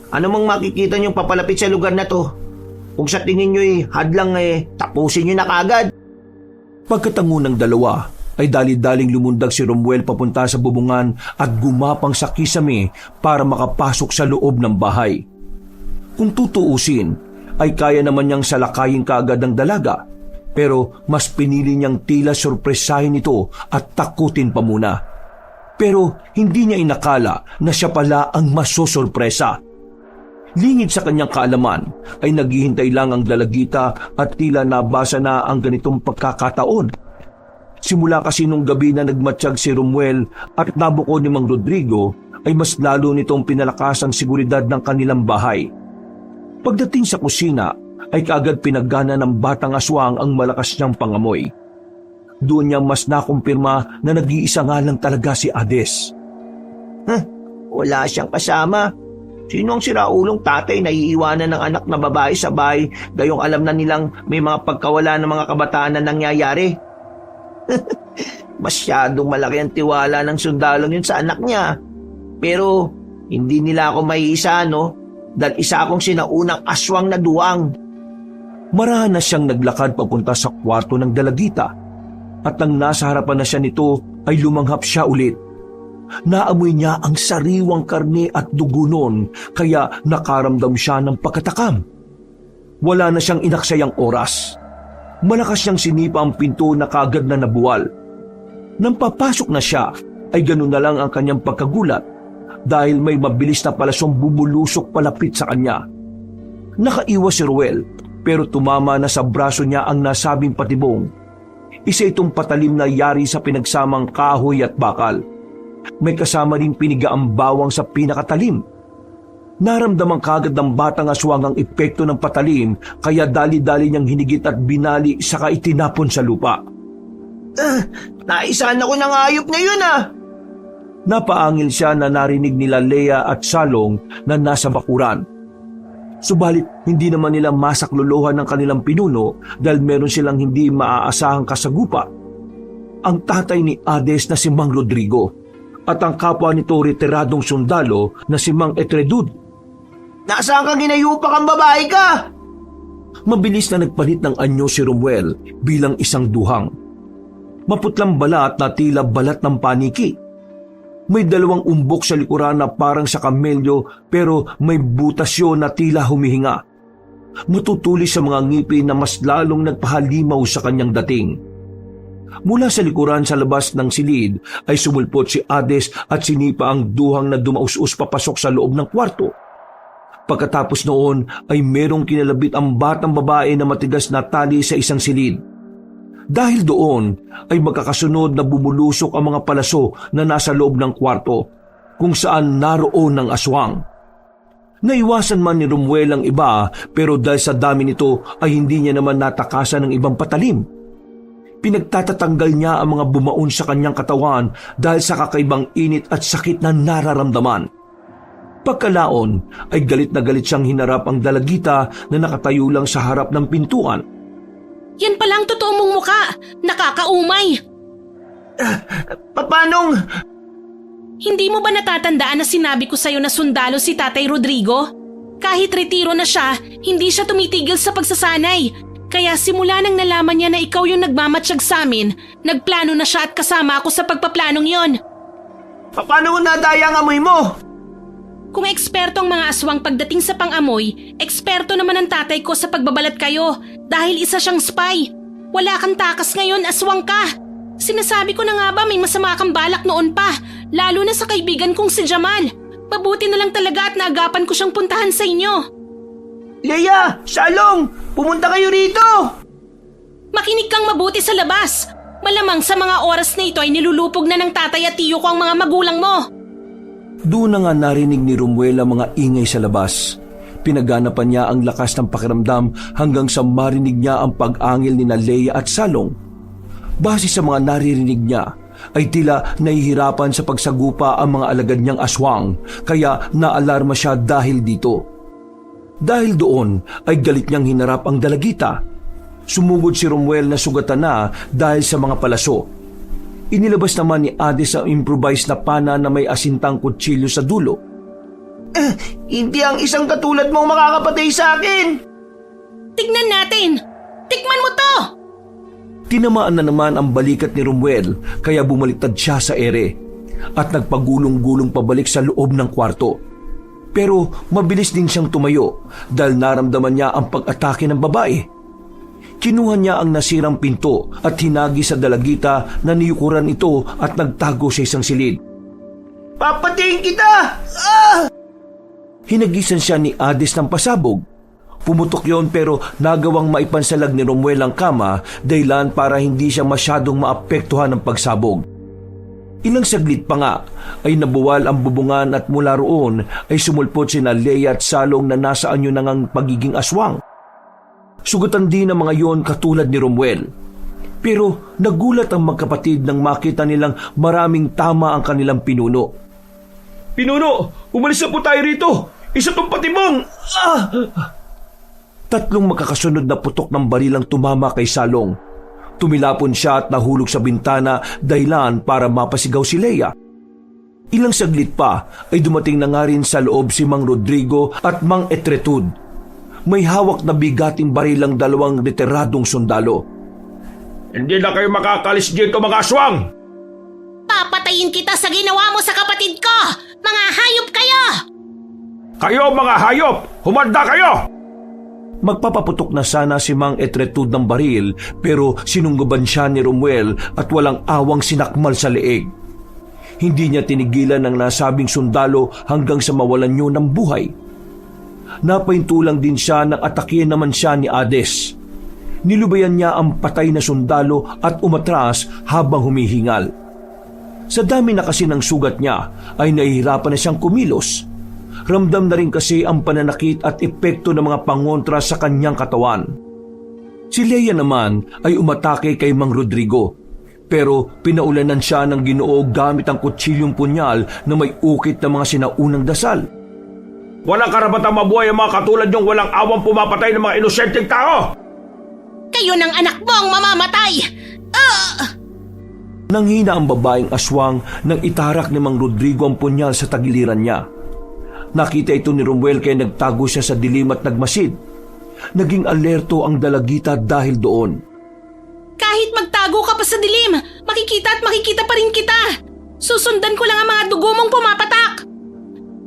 Ano mang makikita niyong papalapit sa lugar na to? Kung sa tingin niyo hadlang tapusin niyo na kagad. Pagkatango ng dalawa ay dali-daling lumundag si Romuel papunta sa bubungan at gumapang sa kisame para makapasok sa loob ng bahay. Kung tutuusin, ay kaya naman niyang salakayin kaagad ang dalaga, pero mas pinili niyang tila sorpresahin ito at takutin pa muna. Pero hindi niya inakala na siya pala ang masosorpresa. Lingid sa kanyang kaalaman ay naghihintay lang ang dalagita at tila nabasa na ang ganitong pagkakataon. Simula kasi nung gabi na nagmatsyag si Romuel at nabuko ni Mang Rodrigo ay mas lalo nitong pinalakas ang seguridad ng kanilang bahay. Pagdating sa kusina ay kaagad pinagana ng batang aswang ang malakas niyang pangamoy. Doon niya mas nakumpirma na nag-iisa nga lang talaga si Hades. Wala siyang kasama. Sino ang siraulong tatay na iiwanan ng anak na babae sa bahay gayong alam na nilang may mga pagkawala ng mga kabataan na nangyayari? Masyadong malaki ang tiwala ng sundalong yun sa anak niya. Pero hindi nila ako maiisa, dahil isa akong sinaunang aswang na duwang. Marahan na siyang naglakad papunta sa kwarto ng dalagita at nang nasa harapan na siya nito ay lumanghap siya ulit. Naamoy niya ang sariwang karne at dugo noon kaya nakaramdam siya ng pagkatakam. Wala na siyang inaksayang oras. Malakas siyang sinipa ang pinto na kaagad na nabuwal. Nang papasok na siya ay ganun na lang ang kanyang pagkagulat dahil may mabilis na palasong bumulusok palapit sa kanya. Nakaiwas si Ruel pero tumama na sa braso niya ang nasabing patibong. Isa itong patalim na yari sa pinagsamang kahoy at bakal. May kasama ring pinigaang bawang sa pinakatalim. Naramdaman kagad ng batang aswang ang epekto ng patalim kaya dali-dali niyang hinigit at binali saka itinapon sa lupa. Naisahan ako ng hayop na yun Napaangil siya na narinig nila Leia at Salong na nasa bakuran. Subalit hindi naman nila masaklolohan ng kanilang pinuno dahil meron silang hindi maaasahang kasagupa. Ang tatay ni Hades na si Mang Rodrigo at ang kapwa nito retiradong sundalo na si Mang Etredud. Nasaan kang ginayupak ang babae ka? Mabilis na nagpalit ng anyo si Romuel bilang isang duhang. Maputlang balat na tila balat ng paniki. May dalawang umbok sa likuran na parang sa kamelyo pero may butasyon na tila humihinga. Matutulis sa mga ngipin na mas lalong nagpahalimaw sa kanyang dating. Mula sa likuran sa labas ng silid ay sumulpot si Hades at sinipa ang duhang na dumaus-us papasok sa loob ng kwarto. Pagkatapos noon ay merong kinalabit ang batang babae na matigas na tali sa isang silid. Dahil doon ay magkakasunod na bumulusok ang mga palaso na nasa loob ng kwarto kung saan naroon ng aswang. Naiwasan man ni Romuel ang iba pero dahil sa dami nito ay hindi niya naman natakasan ng ibang patalim. Pinagtatatanggal niya ang mga bumaon sa kanyang katawan dahil sa kakaibang init at sakit na nararamdaman. Pagkalaon ay galit na galit siyang hinarap ang dalagita na nakatayo lang sa harap ng pintuan. Yan pala ang totoo mong muka. Nakakaumay. Papanong? Hindi mo ba natatandaan na sinabi ko sa'yo na sundalo si Tatay Rodrigo? Kahit retiro na siya, hindi siya tumitigil sa pagsasanay. Kaya simula nang nalaman niya na ikaw yung nagmamatsyag sa amin, nagplano na siya at kasama ako sa pagpaplanong yon. Paano nadaya ang amoy mo? Kung eksperto ang mga aswang pagdating sa pang-amoy, eksperto naman ang tatay ko sa pagbabalat kayo dahil isa siyang spy. Wala kang takas ngayon, aswang ka. Sinasabi ko na nga ba may masama kang balak noon pa, lalo na sa kaibigan kong si Jamal. Mabuti na lang talaga at naagapan ko siyang puntahan sa inyo. Leia! Salong! Pumunta kayo rito! Makinig kang mabuti sa labas. Malamang sa mga oras na ito ay nilulupog na ng tatay at tiyo ko ang mga magulang mo. Doon na nga narinig ni Romuel ang mga ingay sa labas. Pinaganapan niya ang lakas ng pakiramdam hanggang sa marinig niya ang pag-angil ni Leia at Salong. Base sa mga naririnig niya, ay tila nahihirapan sa pagsagupa ang mga alagad niyang aswang, kaya naalarma siya dahil dito. Dahil doon ay galit niyang hinarap ang dalagita. Sumugod si Romuel na sugatan na dahil sa mga palaso. Inilabas naman ni Hades ang improvised na pana na may asintang kutsilyo sa dulo. Hindi ang isang katulad mo makakapatay sa akin! Tignan natin! Tikman mo to! Tinamaan na naman ang balikat ni Romuel kaya bumaliktad siya sa ere at nagpagulong-gulong pabalik sa loob ng kwarto. Pero mabilis din siyang tumayo dahil naramdaman niya ang pag-atake ng babae. Kinuha niya ang nasirang pinto at hinagi sa dalagita na niyukuran ito at nagtago sa isang silid. Papatayin kita! Ah! Hinagisan siya ni Hades ng pasabog. Pumutok yon pero nagawang maipansalag ni Romuel ang kama dahilan para hindi siya masyadong maapektuhan ng pagsabog. Ilang saglit pa nga ay nabuwal ang bubungan at mula roon ay sumulpot sina Leia at Salong na nasa anyo na ngang pagiging aswang. Sugatan din ang mga yon katulad ni Romuel. Pero nagulat ang magkapatid nang makita nilang maraming tama ang kanilang pinuno. Pinuno, umalis na po tayo rito! Isa tong patibong! Tatlong makakasunod na putok ng barilang tumama kay Salong. Tumilapon siya at nahulog sa bintana dahilan para mapasigaw si Leia. Ilang saglit pa ay dumating na nga rin sa loob si Mang Rodrigo at Mang Etretud. May hawak na bigating barilang dalawang retiradong sundalo. Hindi na kayo makakalis dito mga aswang! Papatayin kita sa ginawa mo sa kapatid ko! Mga hayop kayo! Kayo mga hayop! Humanda kayo! Magpapaputok na sana si Mang Etretud ng baril pero sinunggaban siya ni Romuel at walang awang sinakmal sa leeg. Hindi niya tinigilan ang nasabing sundalo hanggang sa mawalan niyo ng buhay. Napahintulang din siya nang atakihin naman siya ni Hades. Nilubayan niya ang patay na sundalo at umatras habang humihingal. Sa dami na kasi ng sugat niya ay nahihirapan na siyang kumilos. Ramdam na rin kasi ang pananakit at epekto ng mga pangontra sa kanyang katawan. Si Leia naman ay umatake kay Mang Rodrigo, pero pinaulanan siya ng Ginoo gamit ang kutsilyong punyal na may ukit ng mga sinaunang dasal. Walang karapatang mabuhay ang mga katulad niyong walang awang pumapatay ng mga inosenteng tao! Kayo ng anak mo ang mamamatay! Nanghina ang babaeng aswang nang itarak ni Mang Rodrigo ang punyal sa tagiliran niya. Nakita ito ni Romuel kaya nagtago siya sa dilim at nagmasid. Naging alerto ang dalagita dahil doon. Kahit magtago ka pa sa dilim, makikita at makikita pa rin kita. Susundan ko lang ang mga dugo mong pumapatak.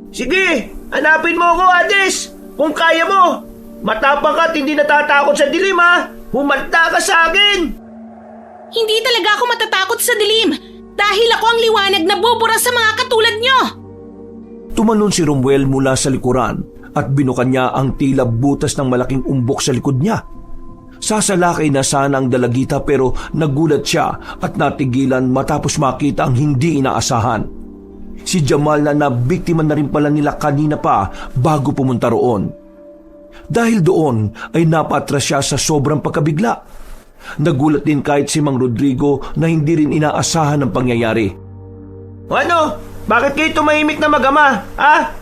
Sige, hanapin mo ako, Hades! Kung kaya mo! Matapang ka at hindi natatakot sa dilim, ha? Humanda ka sa akin! Hindi talaga ako matatakot sa dilim dahil ako ang liwanag na bubura sa mga katulad nyo. Tumalon si Romuel mula sa likuran at binukan niya ang tila butas ng malaking umbok sa likod niya. Sasalakay na sana ang dalagita pero nagulat siya at natigilan matapos makita ang hindi inaasahan. Si Jamal na nabiktima na rin pala nila kanina pa bago pumunta roon. Dahil doon ay napatras siya sa sobrang pagkabigla. Nagulat din kahit si Mang Rodrigo na hindi rin inaasahan ang pangyayari. Ano? Bakit kayo tumahimik na mag-ama? Ha?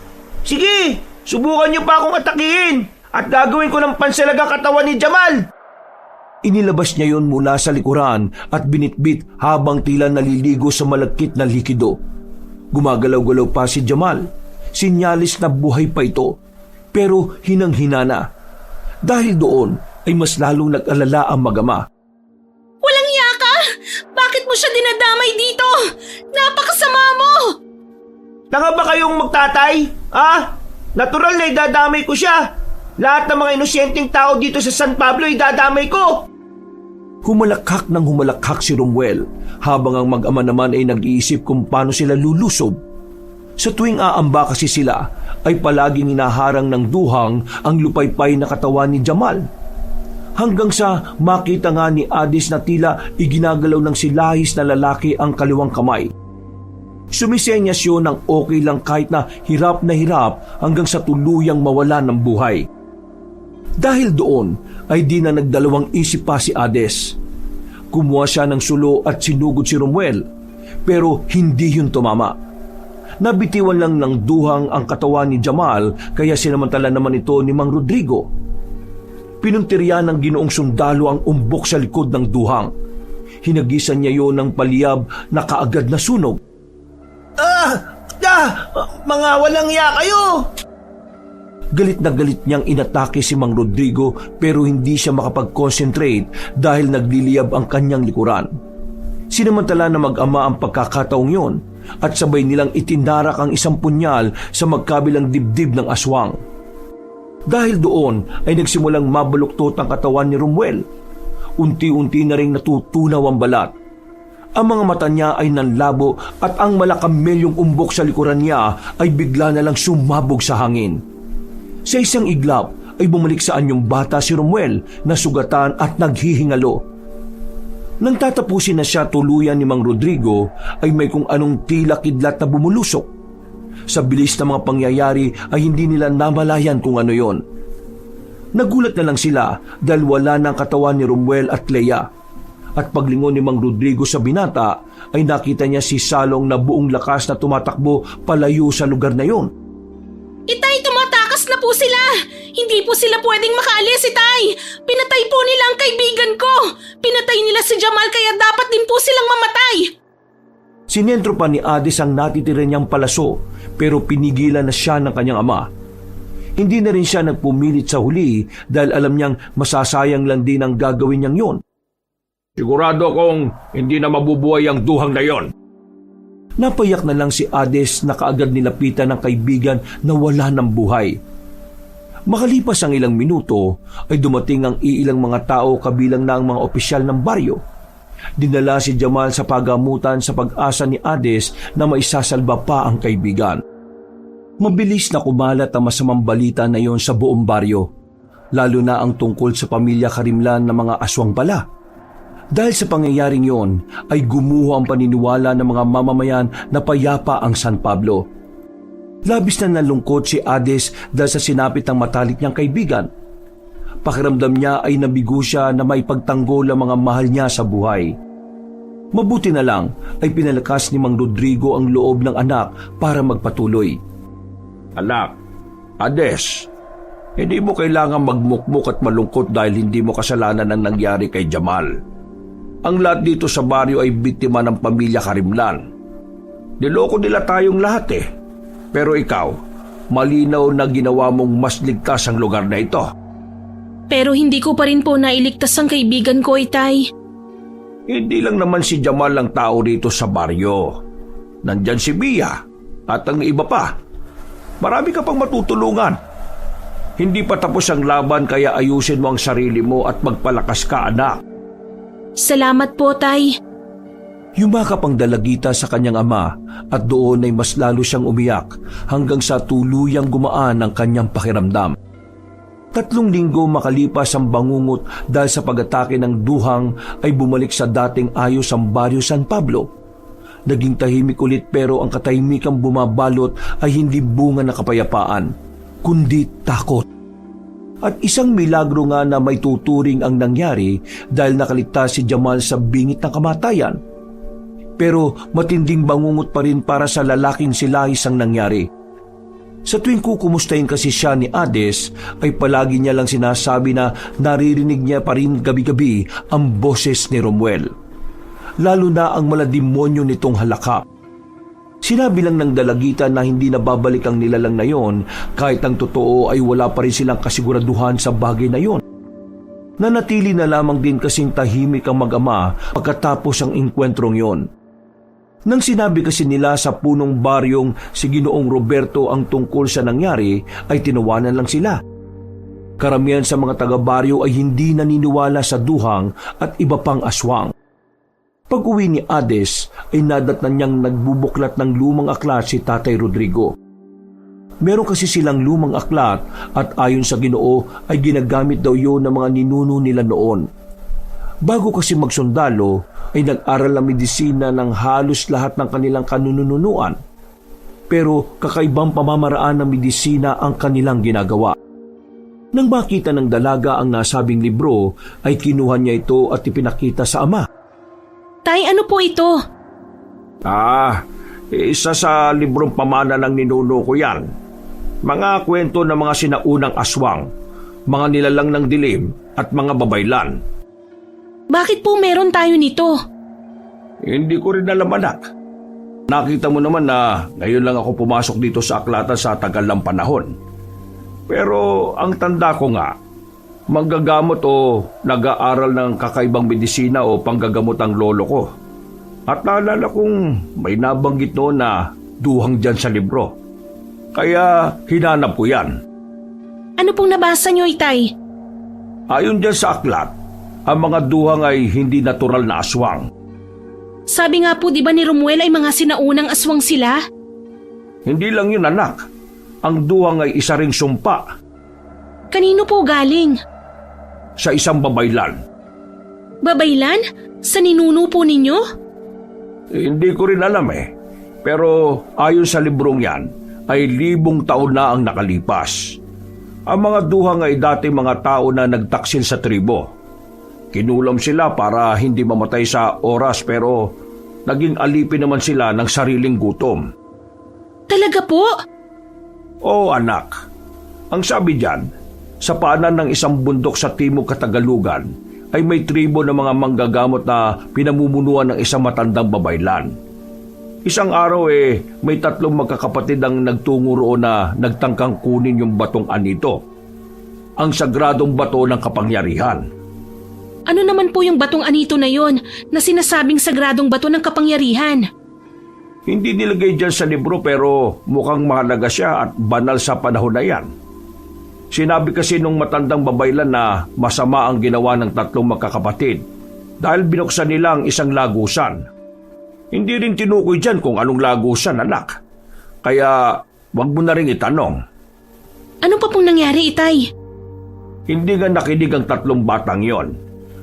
Sige, subukan niyo pa akong atakihin at gagawin ko ng pansalagang katawan ni Jamal. Inilabas niya yon mula sa likuran at binitbit habang tila naliligo sa malagkit na likido. Gumagalaw-galaw pa si Jamal. Sinyalis na buhay pa ito, pero hinang-hina na. Dahil doon ay mas lalong nag-alala ang mag-ama. Walang iya ka! Bakit mo siya dinadamay dito? Napakasama mo! Tanga ba kayong magtatay? Ha? Natural na idadamay ko siya. Lahat ng mga inosyenteng tao dito sa San Pablo idadamay ko. Humalakhak ng humalakhak si Romuel habang ang mag-ama naman ay nag-iisip kung paano sila lulusob. Sa tuwing aamba kasi sila ay palaging hinaharang ng duhang ang lupaypay na katawan ni Jamal. Hanggang sa makita nga ni Adis na tila iginagalaw ng silahis na lalaki ang kaliwang kamay. Sumisenyas yun ng okay lang kahit na hirap hanggang sa tuluyang mawala ng buhay. Dahil doon ay di na nagdalawang isip pa si Ades. Kumuha siya ng sulo at sinugod si Romuel, pero hindi yun tumama. Nabitiwan lang ng duhang ang katawan ni Jamal kaya sinamantala naman ito ni Mang Rodrigo. Pinuntirya ng ginoong sundalo ang umbok sa likod ng duhang. Hinagisan niya yon ng paliyab na kaagad na sunog. Mga walang iya kayo! Galit na galit niyang inatake si Mang Rodrigo pero hindi siya makapag-concentrate dahil nagliliyab ang kanyang likuran. Sinamantala na mag-ama ang pagkakataong yon at sabay nilang itinarak ang isang punyal sa magkabilang dibdib ng aswang. Dahil doon ay nagsimulang mabaluktot ang katawan ni Romuel. Unti-unti na ring natutunaw ang balat. Ang mga mata niya ay nanlabo at ang malakamelyong umbok sa likuran niya ay bigla na lang sumabog sa hangin. Sa isang iglap ay bumalik sa anyong bata si Romuel na sugatan at naghihingalo. Nang tatapusin na siya tuluyan ni Mang Rodrigo ay may kung anong tila kidlat na bumulusok. Sa bilis ng mga pangyayari ay hindi nila namalayan kung ano yon. Nagulat na lang sila dahil wala na ang katawan ni Romuel at Lea. At paglingon ni Mang Rodrigo sa binata ay nakita niya si Salong na buong lakas na tumatakbo palayo sa lugar na yon. Itay, tumatakas na po sila! Hindi po sila pwedeng makaalis, Itay! Pinatay po nila ang kaibigan ko! Pinatay nila si Jamal kaya dapat din po silang mamatay! Sinentro pa ni Adis ang natitira niyang palaso pero pinigilan na siya ng kanyang ama. Hindi na rin siya nagpumilit sa huli dahil alam niyang masasayang lang din ang gagawin niyang yon. Sigurado akong hindi na mabubuhay ang duhang na yon. Napayak na lang si Ades na kaagad nilapitan ng kaibigan na wala ng buhay. Makalipas ang ilang minuto ay dumating ang iilang mga tao kabilang na ang mga opisyal ng baryo. Dinala si Jamal sa pagamutan sa pag-asa ni Ades na maisasalba pa ang kaibigan. Mabilis na kumalat ang masamang balita na yon sa buong baryo, lalo na ang tungkol sa pamilya Karimlan na mga aswang pala. Dahil sa pangyayaring yon ay gumuho ang paniniwala ng mga mamamayan na payapa ang San Pablo. Labis na nalungkot si Ades dahil sa sinapit ng matalik niyang kaibigan. Pakiramdam niya ay nabigo siya na may pagtanggol ang mga mahal niya sa buhay. Mabuti na lang ay pinalakas ni Mang Rodrigo ang loob ng anak para magpatuloy. Anak, Ades, hindi mo kailangan magmukmuk at malungkot dahil hindi mo kasalanan ang nangyari kay Jamal. Ang lahat dito sa baryo ay biktima ng pamilya Karimlan. Niloko nila tayong lahat eh. Pero ikaw, malinaw na ginawa mong mas ligtas ang lugar na ito. Pero hindi ko pa rin po nailigtas ang kaibigan ko, Itay. Hindi lang naman si Jamal ang tao dito sa baryo. Nandyan si Bia at ang iba pa. Marami ka pang matutulungan. Hindi pa tapos ang laban kaya ayusin mo ang sarili mo at magpalakas ka, anak. Salamat po, Tay. Yumakap ang dalagita sa kanyang ama at doon ay mas lalo siyang umiyak hanggang sa tuluyang gumaan ang kanyang pakiramdam. 3 linggo makalipas ang bangungot dahil sa pag-atake ng duhang ay bumalik sa dating ayos ang Barrio San Pablo. Naging tahimik ulit pero ang katahimikang bumabalot ay hindi bunga na kapayapaan, kundi takot. At isang milagro nga na may tuturing ang nangyari dahil nakaligtas si Jamal sa bingit ng kamatayan. Pero matinding bangungot pa rin para sa lalaking si Lahis ang nangyari. Sa tuwing kukumustahin kasi siya ni Ades, ay palagi niya lang sinasabi na naririnig niya pa rin gabi-gabi ang boses ni Romuel. Lalo na ang malademonyo nitong halaka. Sinabi lang ng dalagita na hindi na babalik ang nilalang na yon kahit ang totoo ay wala pa rin silang kasiguraduhan sa bagay na yon. Nanatili na lamang din kasing tahimik ang mag-ama pagkatapos ang engkwentrong yon. Nang sinabi kasi nila sa punong baryong si Ginoong Roberto ang tungkol sa nangyari, ay tinawanan lang sila. Karamihan sa mga taga-baryo ay hindi naniniwala sa duhang at iba pang aswang. Pag-uwi ni Ades ay nadatnan niyang nagbubuklat ng lumang aklat si Tatay Rodrigo. Meron kasi silang lumang aklat at ayon sa Ginoo ay ginagamit daw yun ng mga ninuno nila noon. Bago kasi magsundalo ay nag-aral ng medisina ng halos lahat ng kanilang kanununuan. Pero kakaibang pamamaraan ng medisina ang kanilang ginagawa. Nang makita ng dalaga ang nasabing libro ay kinuha niya ito at ipinakita sa ama. Tay, ano po ito? Isa sa librong pamana ng ninuno ko yan. Mga kwento ng mga sinaunang aswang, mga nilalang ng dilim at mga babaylan. Bakit po meron tayo nito? Hindi ko rin alam, anak. Nakita mo naman na ngayon lang ako pumasok dito sa aklatan sa tagal ng panahon. Pero ang tanda ko nga, manggagamot o nag-aaral ng kakaibang medisina o panggagamot ang lolo ko. At naalala kong may nabanggit noon na duhang dyan sa libro. Kaya hinanap ko yan. Ano pong nabasa niyo, Itay? Ayon dyan sa aklat, ang mga duhang ay hindi natural na aswang. Sabi nga po, di ba ni Romuel ay mga sinaunang aswang sila? Hindi lang yun, anak. Ang duhang ay isa ring sumpa Kanino po galing? sa isang babaylan. Babaylan? Sa ninuno po ninyo? Hindi ko rin alam Pero ayon sa librong yan, ay 1,000 taon na ang nakalipas. Ang mga duhang ay dati mga tao na nagtaksil sa tribo. Kinulam sila para hindi mamatay sa oras pero naging alipin naman sila ng sariling gutom. Talaga po? Oo, anak. Ang sabi diyan, sa paanan ng isang bundok sa timog Katagalugan ay may tribo ng mga manggagamot na pinamumunuan ng isang matandang babaylan. Isang araw may 3 magkakapatid ang nagtungo roon na nagtangkang kunin yung batong anito, ang sagradong bato ng kapangyarihan. Ano naman po yung batong anito na yon na sinasabing sagradong bato ng kapangyarihan? Hindi nilagay dyan sa libro pero mukhang mahalaga siya at banal sa panahon na yan. Sinabi kasi nung matandang babaylan na masama ang ginawa ng 3 magkakapatid dahil binuksan nila ang isang lagusan. Hindi rin tinukoy dyan kung anong lagusan, anak. Kaya wag mo na rin itanong. Ano pa pong nangyari, Itay? Hindi nga nakinig ang 3 batang yon.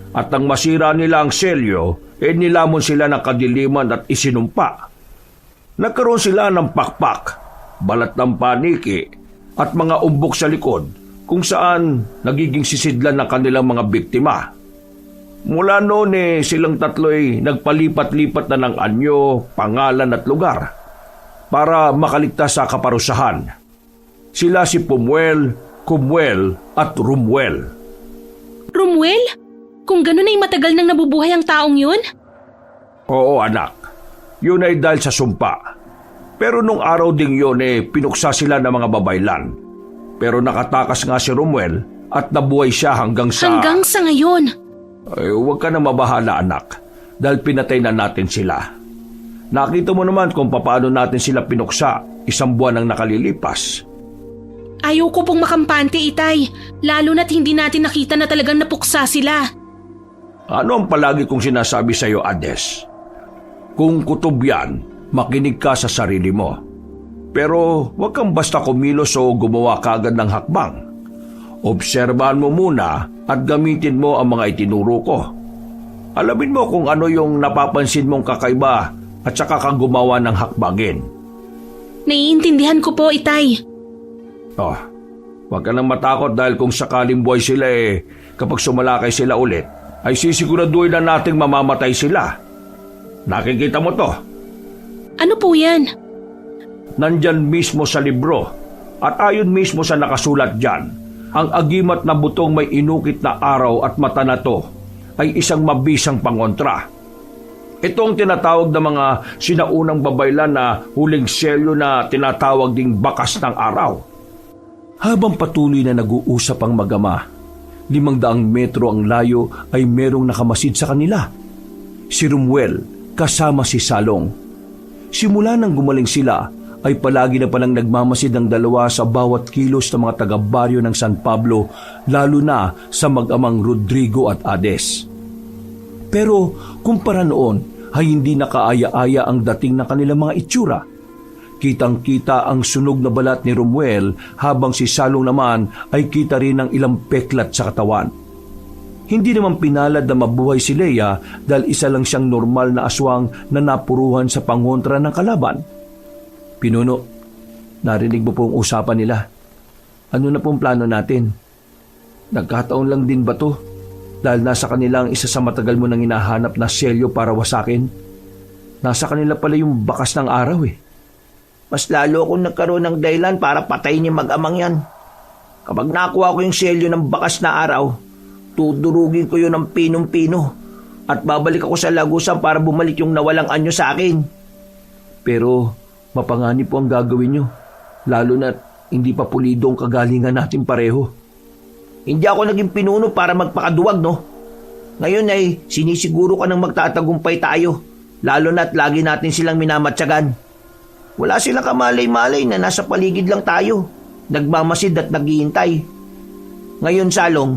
At nang masira nila ang selyo, nilamon sila ng kadiliman at isinumpa. Nagkaroon sila ng pakpak, balat ng paniki, at mga umbok sa likod kung saan nagiging sisidlan ng kanilang mga biktima. Mula noon silang 3 nagpalipat-lipat na ng anyo, pangalan at lugar para makaligtas sa kaparusahan. Sila si Pumuel, Kumuel at Rumuel. Romuel? Kung gano'n ay matagal nang nabubuhay ang taong yun? Oo, anak. Yun ay dahil sa sumpa. Pero nung araw ding yun pinuksa sila ng mga babaylan. Pero nakatakas nga si Rumuel at nabuhay siya hanggang sa... Hanggang sa ngayon? Huwag ka na mabahala, anak. Dahil pinatay na natin sila. Nakita mo naman kung paano natin sila pinuksa 1 buwan ang nakalilipas. Ayoko pong makampante, Itay. Lalo na't hindi natin nakita na talagang napuksa sila. Ano ang palagi kong sinasabi sa iyo, Ades? Kung kutob yan, makinig ka sa sarili mo. Pero huwag kang basta kumilos o gumawa kagad ng hakbang. Obserbahan mo muna at gamitin mo ang mga itinuro ko. Alamin mo kung ano yung napapansin mong kakaiba at saka ka gumawa ng hakbangin. Naiintindihan ko po, Itay. Oh, huwag ka nang matakot dahil kung sakaling buhay sila kapag sumalakay sila ulit, ay sisiguraduhin na nating mamamatay sila. Nakikita mo to? Ano po yan? Nandyan mismo sa libro at ayon mismo sa nakasulat dyan, ang agimat na butong may inukit na araw at mata na to ay isang mabisang pangontra. Ito ang tinatawag na mga sinaunang babaylan na huling selyo na tinatawag ding bakas ng araw. Habang patuloy na nag-uusap ang mag-ama, 500 metro ang layo ay merong nakamasid sa kanila. Si Romuel kasama si Salong. Simula nang gumaling sila ay palagi na palang nagmamasid ang dalawa sa bawat kilos ng mga taga-baryo ng San Pablo, lalo na sa mag-amang Rodrigo at Ades. Pero kumpara noon ay hindi nakaaya-aya ang dating ng kanilang mga itsura. Kitang-kita ang sunog na balat ni Romuel habang si Salong naman ay kita rin ng ilang peklat sa katawan. Hindi naman pinalad na mabuhay si Leia dahil isa lang siyang normal na aswang na napuruhan sa pangontra ng kalaban. Pinuno, narinig mo po ang usapan nila. Ano na pong plano natin? Nagkataon lang din ba to? Dahil nasa kanila ang isa sa matagal mo nang hinahanap na selyo para wasakin. Nasa kanila pala yung bakas ng araw eh. Mas lalo akong nagkaroon ng dahilan para patayin yung mag-amang yan. Kapag nakuha ko yung selyo ng bakas na araw, tudurugin ko yun ng pinong-pino at babalik ako sa Lagusan para bumalik yung nawalang anyo sa akin. Pero mapanganib po ang gagawin nyo, lalo na hindi pa pulido ang kagalingan natin pareho. Hindi ako naging pinuno para magpakaduwag, no? Ngayon ay sinisiguro ka ng magtatagumpay tayo, lalo na't lagi natin silang minamatsagan. Wala silang kamalay-malay na nasa paligid lang tayo, nagmamasid at naghihintay. Ngayon, Salong,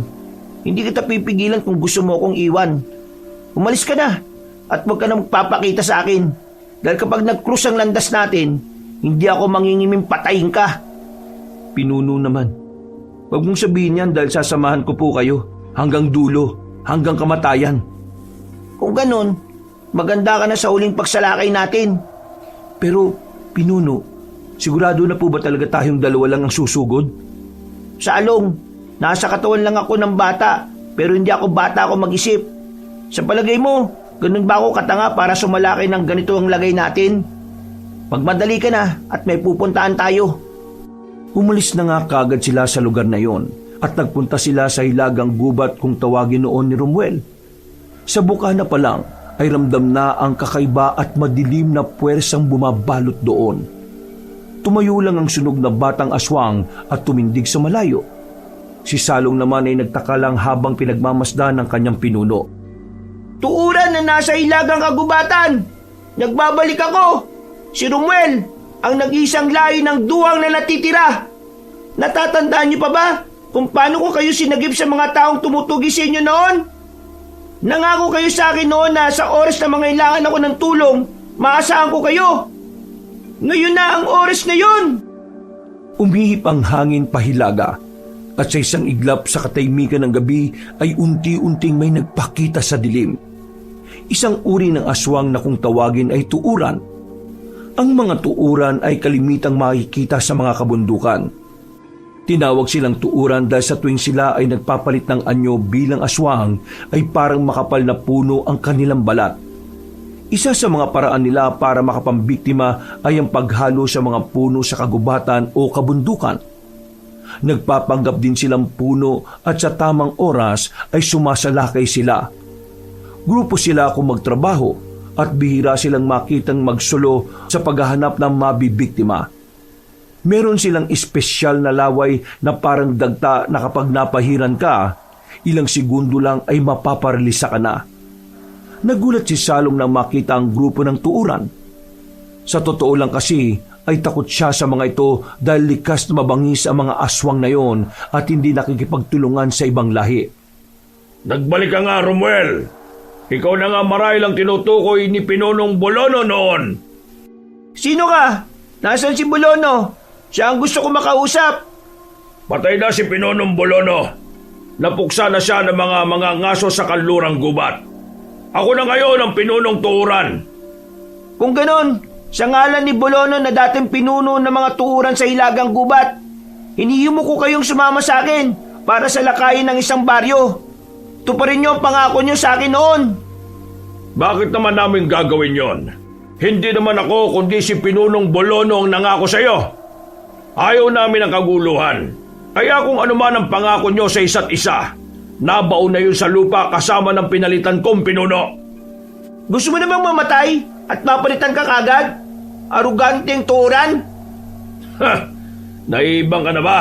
hindi kita pipigilan kung gusto mo akong iwan. Umalis ka na at huwag ka na magpapakita sa akin. Dahil kapag nag-cruise ang landas natin, hindi ako mangingiming patayin ka. Pinuno naman, huwag mong sabihin yan dahil sasamahan ko po kayo hanggang dulo, hanggang kamatayan. Kung ganun, maganda ka na sa huling pagsalakay natin. Pero, Pinuno, sigurado na po ba talaga tayong dalawa lang ang susugod? Salong, nasa katawan lang ako ng bata, pero hindi ako bata ako mag-isip. Sa palagay mo, ganun ba ako katanga para sumalakay ng ganito ang lagay natin? Magmadali ka na at may pupuntaan tayo. Umalis na nga kagad sila sa lugar na yon at nagpunta sila sa hilagang gubat kung tawagin noon ni Romuel. Sa bukana pa lang ay ramdam na ang kakaiba at madilim na puwersang bumabalot doon. Tumayo lang ang sunog na batang aswang at tumindig sa malayo. Si Salong naman ay nagtaka lang habang pinagmamasdan ng kanyang pinuno. Tuuran na nasa hilagang kagubatan! Nagbabalik ako! Si Romuel, ang nag-iisang lahi ng duwang na natitira! Natatandaan niyo pa ba kung paano ko kayo sinagip sa mga taong tumutugi sa inyo noon? Nangako kayo sa akin noon na sa oras na mangailangan ako ng tulong, maasahan ko kayo. Ngayon na ang oras na yun! Umihip ang hangin pahilaga at sa isang iglap sa katahimikan ng gabi ay unti-unting may nagpakita sa dilim. Isang uri ng aswang na kung tawagin ay tuuran. Ang mga tuuran ay kalimitang makikita sa mga kabundukan. Tinawag silang tuuran dahil sa tuwing sila ay nagpapalit ng anyo bilang aswang ay parang makapal na puno ang kanilang balat. Isa sa mga paraan nila para makapambiktima ay ang paghalo sa mga puno sa kagubatan o kabundukan. Nagpapanggap din silang puno at sa tamang oras ay sumasalakay sila. Grupo sila kung magtrabaho at bihira silang makitang magsulo sa paghahanap ng mabibiktima. Meron silang espesyal na laway na parang dagta na kapag napahiran ka, ilang segundo lang ay mapaparalisa ka na. Nagulat si Salong nang makita ang grupo ng tuuran. Sa totoo lang kasi ay takot siya sa mga ito dahil likas na mabangis ang mga aswang na yon at hindi nakikipagtulungan sa ibang lahi. Nagbalik ka nga, Romuel. Ikaw na nga marahil ang tinutukoy ni Pinonong Bolono noon. Sino ka? Nasaan si Bolono? Siya ang gusto ko makausap. Patay na si Pinonong Bolono. Napuksa na siya ng mga ngaso sa kanlurang gubat. Ako na ngayon ang Pinonong Tuuran. Kung ganon, sa ngalan ni Bolono na dating pinuno ng mga tuuran sa Hilagang Gubat, hinihimo ko kayong sumama sa akin para sa lakayin ng isang baryo. Tuparin niyo ang pangako niyo sa akin noon. Bakit naman namin gagawin yon? Hindi naman ako kundi si Pinonong Bolono ang nangako sa iyo. Ayaw namin ang kaguluhan. Kaya kung ano man ang pangako nyo sa isa't isa, nabaon na yun sa lupa kasama ng pinalitan kong pinuno. Gusto mo namang mamatay at mapalitan ka kagad? Aruganteng tuuran? Ha! Naibang ka na ba?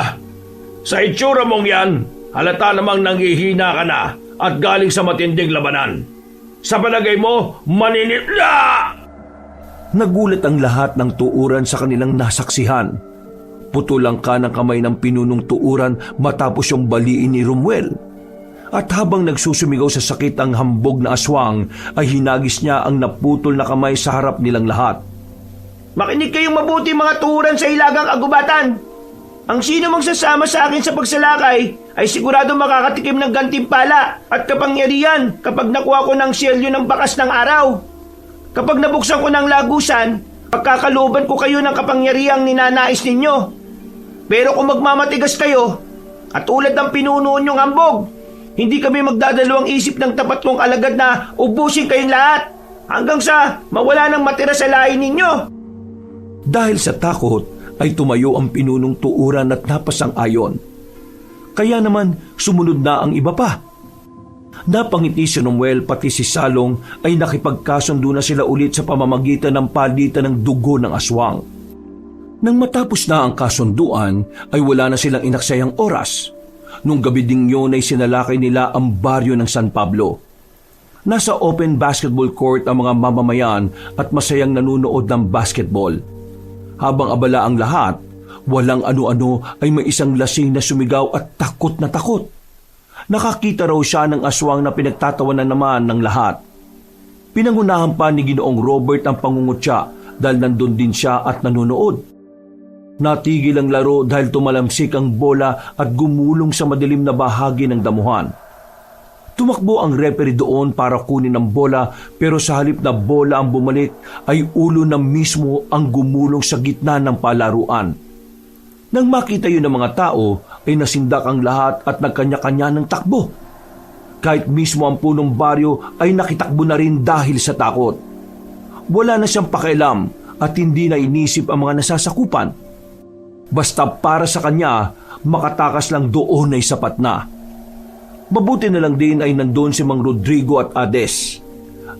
Sa itsura mong yan, halata namang nanghihina ka na at galing sa matinding labanan. Sa palagay mo, maninila! Nagulat ang lahat ng tuuran sa kanilang nasaksihan. Putulang ka ng kamay ng pinunong tuuran matapos yung baliin ni Romuel. At habang nagsusumigaw sa sakit ang hambog na aswang, ay hinagis niya ang naputol na kamay sa harap nilang lahat. Makinig kayong mabuti mga tuuran sa Hilagang Kagubatan. Ang sino mang sasama sa akin sa pagsalakay ay sigurado makakatikim ng gantimpala at kapangyarihan kapag nakuha ko ng selyo ng bakas ng araw. Kapag nabuksan ko ng lagusan, pagkakalooban ko kayo ng kapangyarihang ninanais ninyo. Pero kung magmamatigas kayo, katulad ng pinuno niyong hambog, hindi kami magdadalawang isip ng tapat kong alagad na ubusin kayong lahat hanggang sa mawala ng matira sa lahi ninyo. Dahil sa takot ay tumayo ang pinunong tuuran at napasang-ayon. Kaya naman sumunod na ang iba pa. Napangiti si Romuel pati si Salong ay nakipagkasundo na sila ulit sa pamamagitan ng palitan ng dugo ng aswang. Nang matapos na ang kasunduan ay wala na silang inaksayang oras. Nung gabi ding yun ay sinalakay nila ang baryo ng San Pablo. Nasa open basketball court ang mga mamamayan at masayang nanunood ng basketball. Habang abala ang lahat, walang ano-ano ay may isang lasing na sumigaw at takot na takot. Nakakita raw siya ng aswang na pinagtatawanan naman ng lahat. Pinangunahan pa ni Ginoong Robert ang pangungutya dahil nandun din siya at nanunood. Natigil ang laro dahil tumalamsik ang bola at gumulong sa madilim na bahagi ng damuhan. Tumakbo ang referee doon para kunin ang bola pero sa halip na bola ang bumalik ay ulo na mismo ang gumulong sa gitna ng palaruan. Nang makita yun ng mga tao ay nasindak ang lahat at nagkanya-kanya ng takbo. Kahit mismo ang punong baryo ay nakitakbo na rin dahil sa takot. Wala na siyang pakialam at hindi na inisip ang mga nasasakupan. Basta para sa kanya, makatakas lang doon ay sapat na. Mabuti na lang din ay nandun si Mang Rodrigo at Ades.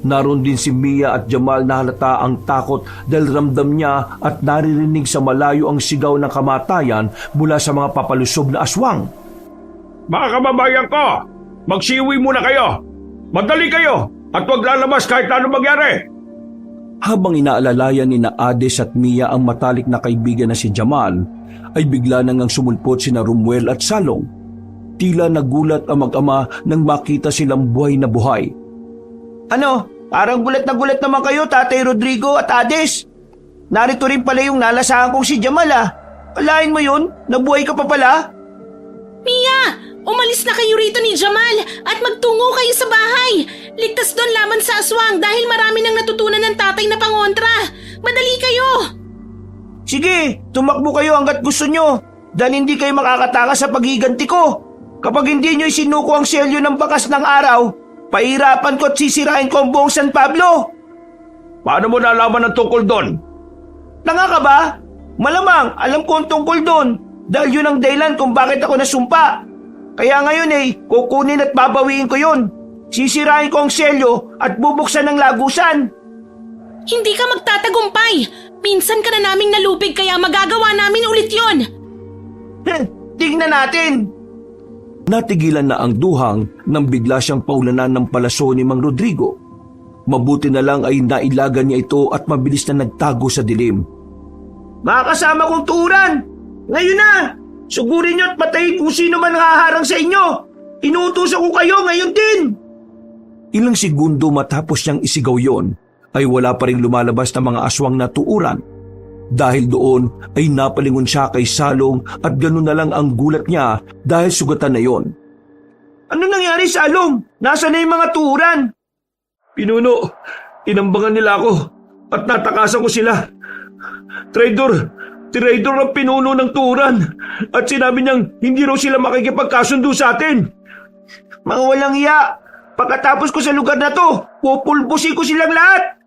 Naroon din si Mia at Jamal na halata ang takot dahil ramdam niya at naririnig sa malayo ang sigaw ng kamatayan mula sa mga papalusob na aswang. Mga kababayan ko, magsiwi muna kayo. Madali kayo at huwag lalabas kahit ano mangyari. Habang inaalalayan ni na Ades at Mia ang matalik na kaibigan na si Jamal, ay bigla nang sumulpot sina Romuel at Salong. Tila nagulat ang mag-ama nang makita silang buhay na buhay. Ano? Parang gulat na gulat naman kayo, Tatay Rodrigo at Ades. Narito rin pala yung nalasahan kong si Jamal ah. Alain mo yun? Nabuhay ka pa pala? Mia! Umalis na kayo rito ni Jamal at magtungo kayo sa bahay. Ligtas doon laban sa aswang dahil marami nang natutunan ng tatay na pangontra. Madali kayo! Sige, tumakbo kayo hanggat gusto nyo dahil hindi kayo makakatakas sa paghiganti ko. Kapag hindi nyo isinuko ang selyo ng bakas ng araw, pahirapan ko at sisirain ko ang buong San Pablo. Paano mo nalaman ang tungkol doon? Tanga ka ba? Malamang alam ko ang tungkol doon dahil yun ang dahilan kung bakit ako nasumpa. Kaya ngayon kukunin at babawiin ko yun. Sisirain ko ang selyo at bubuksan ng lagusan. Hindi ka magtatagumpay. Minsan ka na naming nalupig kaya magagawa namin ulit yon. Tingnan natin. Natigilan na ang duhang nang bigla siyang paulanan ng palaso ni Mang Rodrigo. Mabuti na lang ay nailagan niya ito at mabilis na nagtago sa dilim. Mga kasama kong tuuran, ngayon na! Sugurin niyo at patayin kung sino man haharang sa inyo. Inuutosan ko kayo ngayon din. Ilang segundo matapos niyang isigaw yon, ay wala pa rin lumalabas na mga aswang na tuuran. Dahil doon ay napalingon siya kay Salong at gano'n na lang ang gulat niya dahil sugatan na yon. Ano nangyari, Salong? Nasaan na yung mga tuuran? Pinuno, inambangan nila ako at natakasan ko sila. Traidor ang pinuno ng tuuran at sinabi niyang hindi raw sila makikipagkasundo sa atin. Mga walang iya, pagkatapos ko sa lugar na to, pupulbusin ko silang lahat.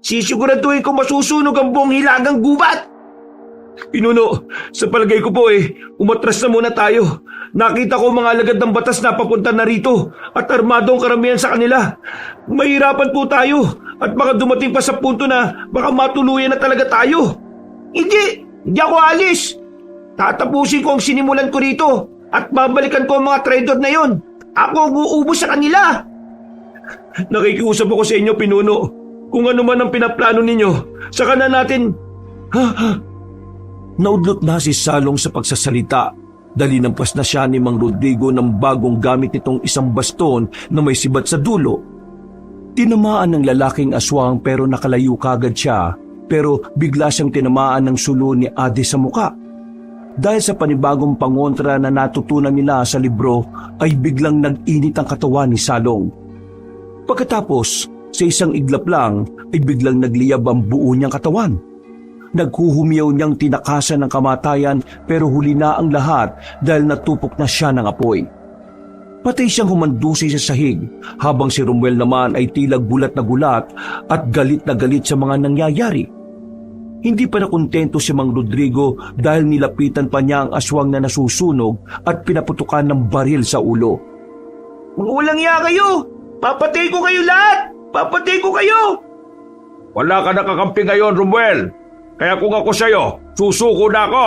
Sisiguraduhin ko masusunog ang buong hilagang gubat. Pinuno, sa palagay ko po umatras na muna tayo. Nakita ko mga alagad ng batas na papunta na rito at armado ang karamihan sa kanila. Mahirapan po tayo at baka dumating pa sa punto na baka matuluyan na talaga tayo. Hindi ako alis. Tatapusin ko ang sinimulan ko rito at babalikan ko ang mga traidor na yon. Ako ang uubos sa kanila. Nakikiusap ako sa inyo, Pinuno. Kung ano man ang pinaplano ninyo, saka na natin... Naudlot na si Salong sa pagsasalita. Dalinampas na siya ni Mang Rodrigo ng bagong gamit nitong isang baston na may sibat sa dulo. Tinamaan ng lalaking aswang pero nakalayo kagad siya, pero bigla siyang tinamaan ng sulo ni Ade sa muka. Dahil sa panibagong pangontra na natutunan nila sa libro ay biglang nag-init ang katawan ni Salong. Pagkatapos, sa isang iglap lang ay biglang nagliyab ang buo niyang katawan. Naghuhumiyaw niyang tinakasan ng kamatayan pero huli na ang lahat dahil natupok na siya ng apoy. Patay siyang humandusay sa sahig habang si Romuel naman ay tila gulat na gulat at galit na galit sa mga nangyayari. Hindi pa nakontento si Mang Rodrigo dahil nilapitan pa niya ang aswang na nasusunog at pinaputukan ng baril sa ulo. Mga walang iya kayo! Papatay ko kayo lahat! Papatay ko kayo! Wala ka nakakampi ngayon, Romuel. Kaya kung ako sa'yo, susuko na ako.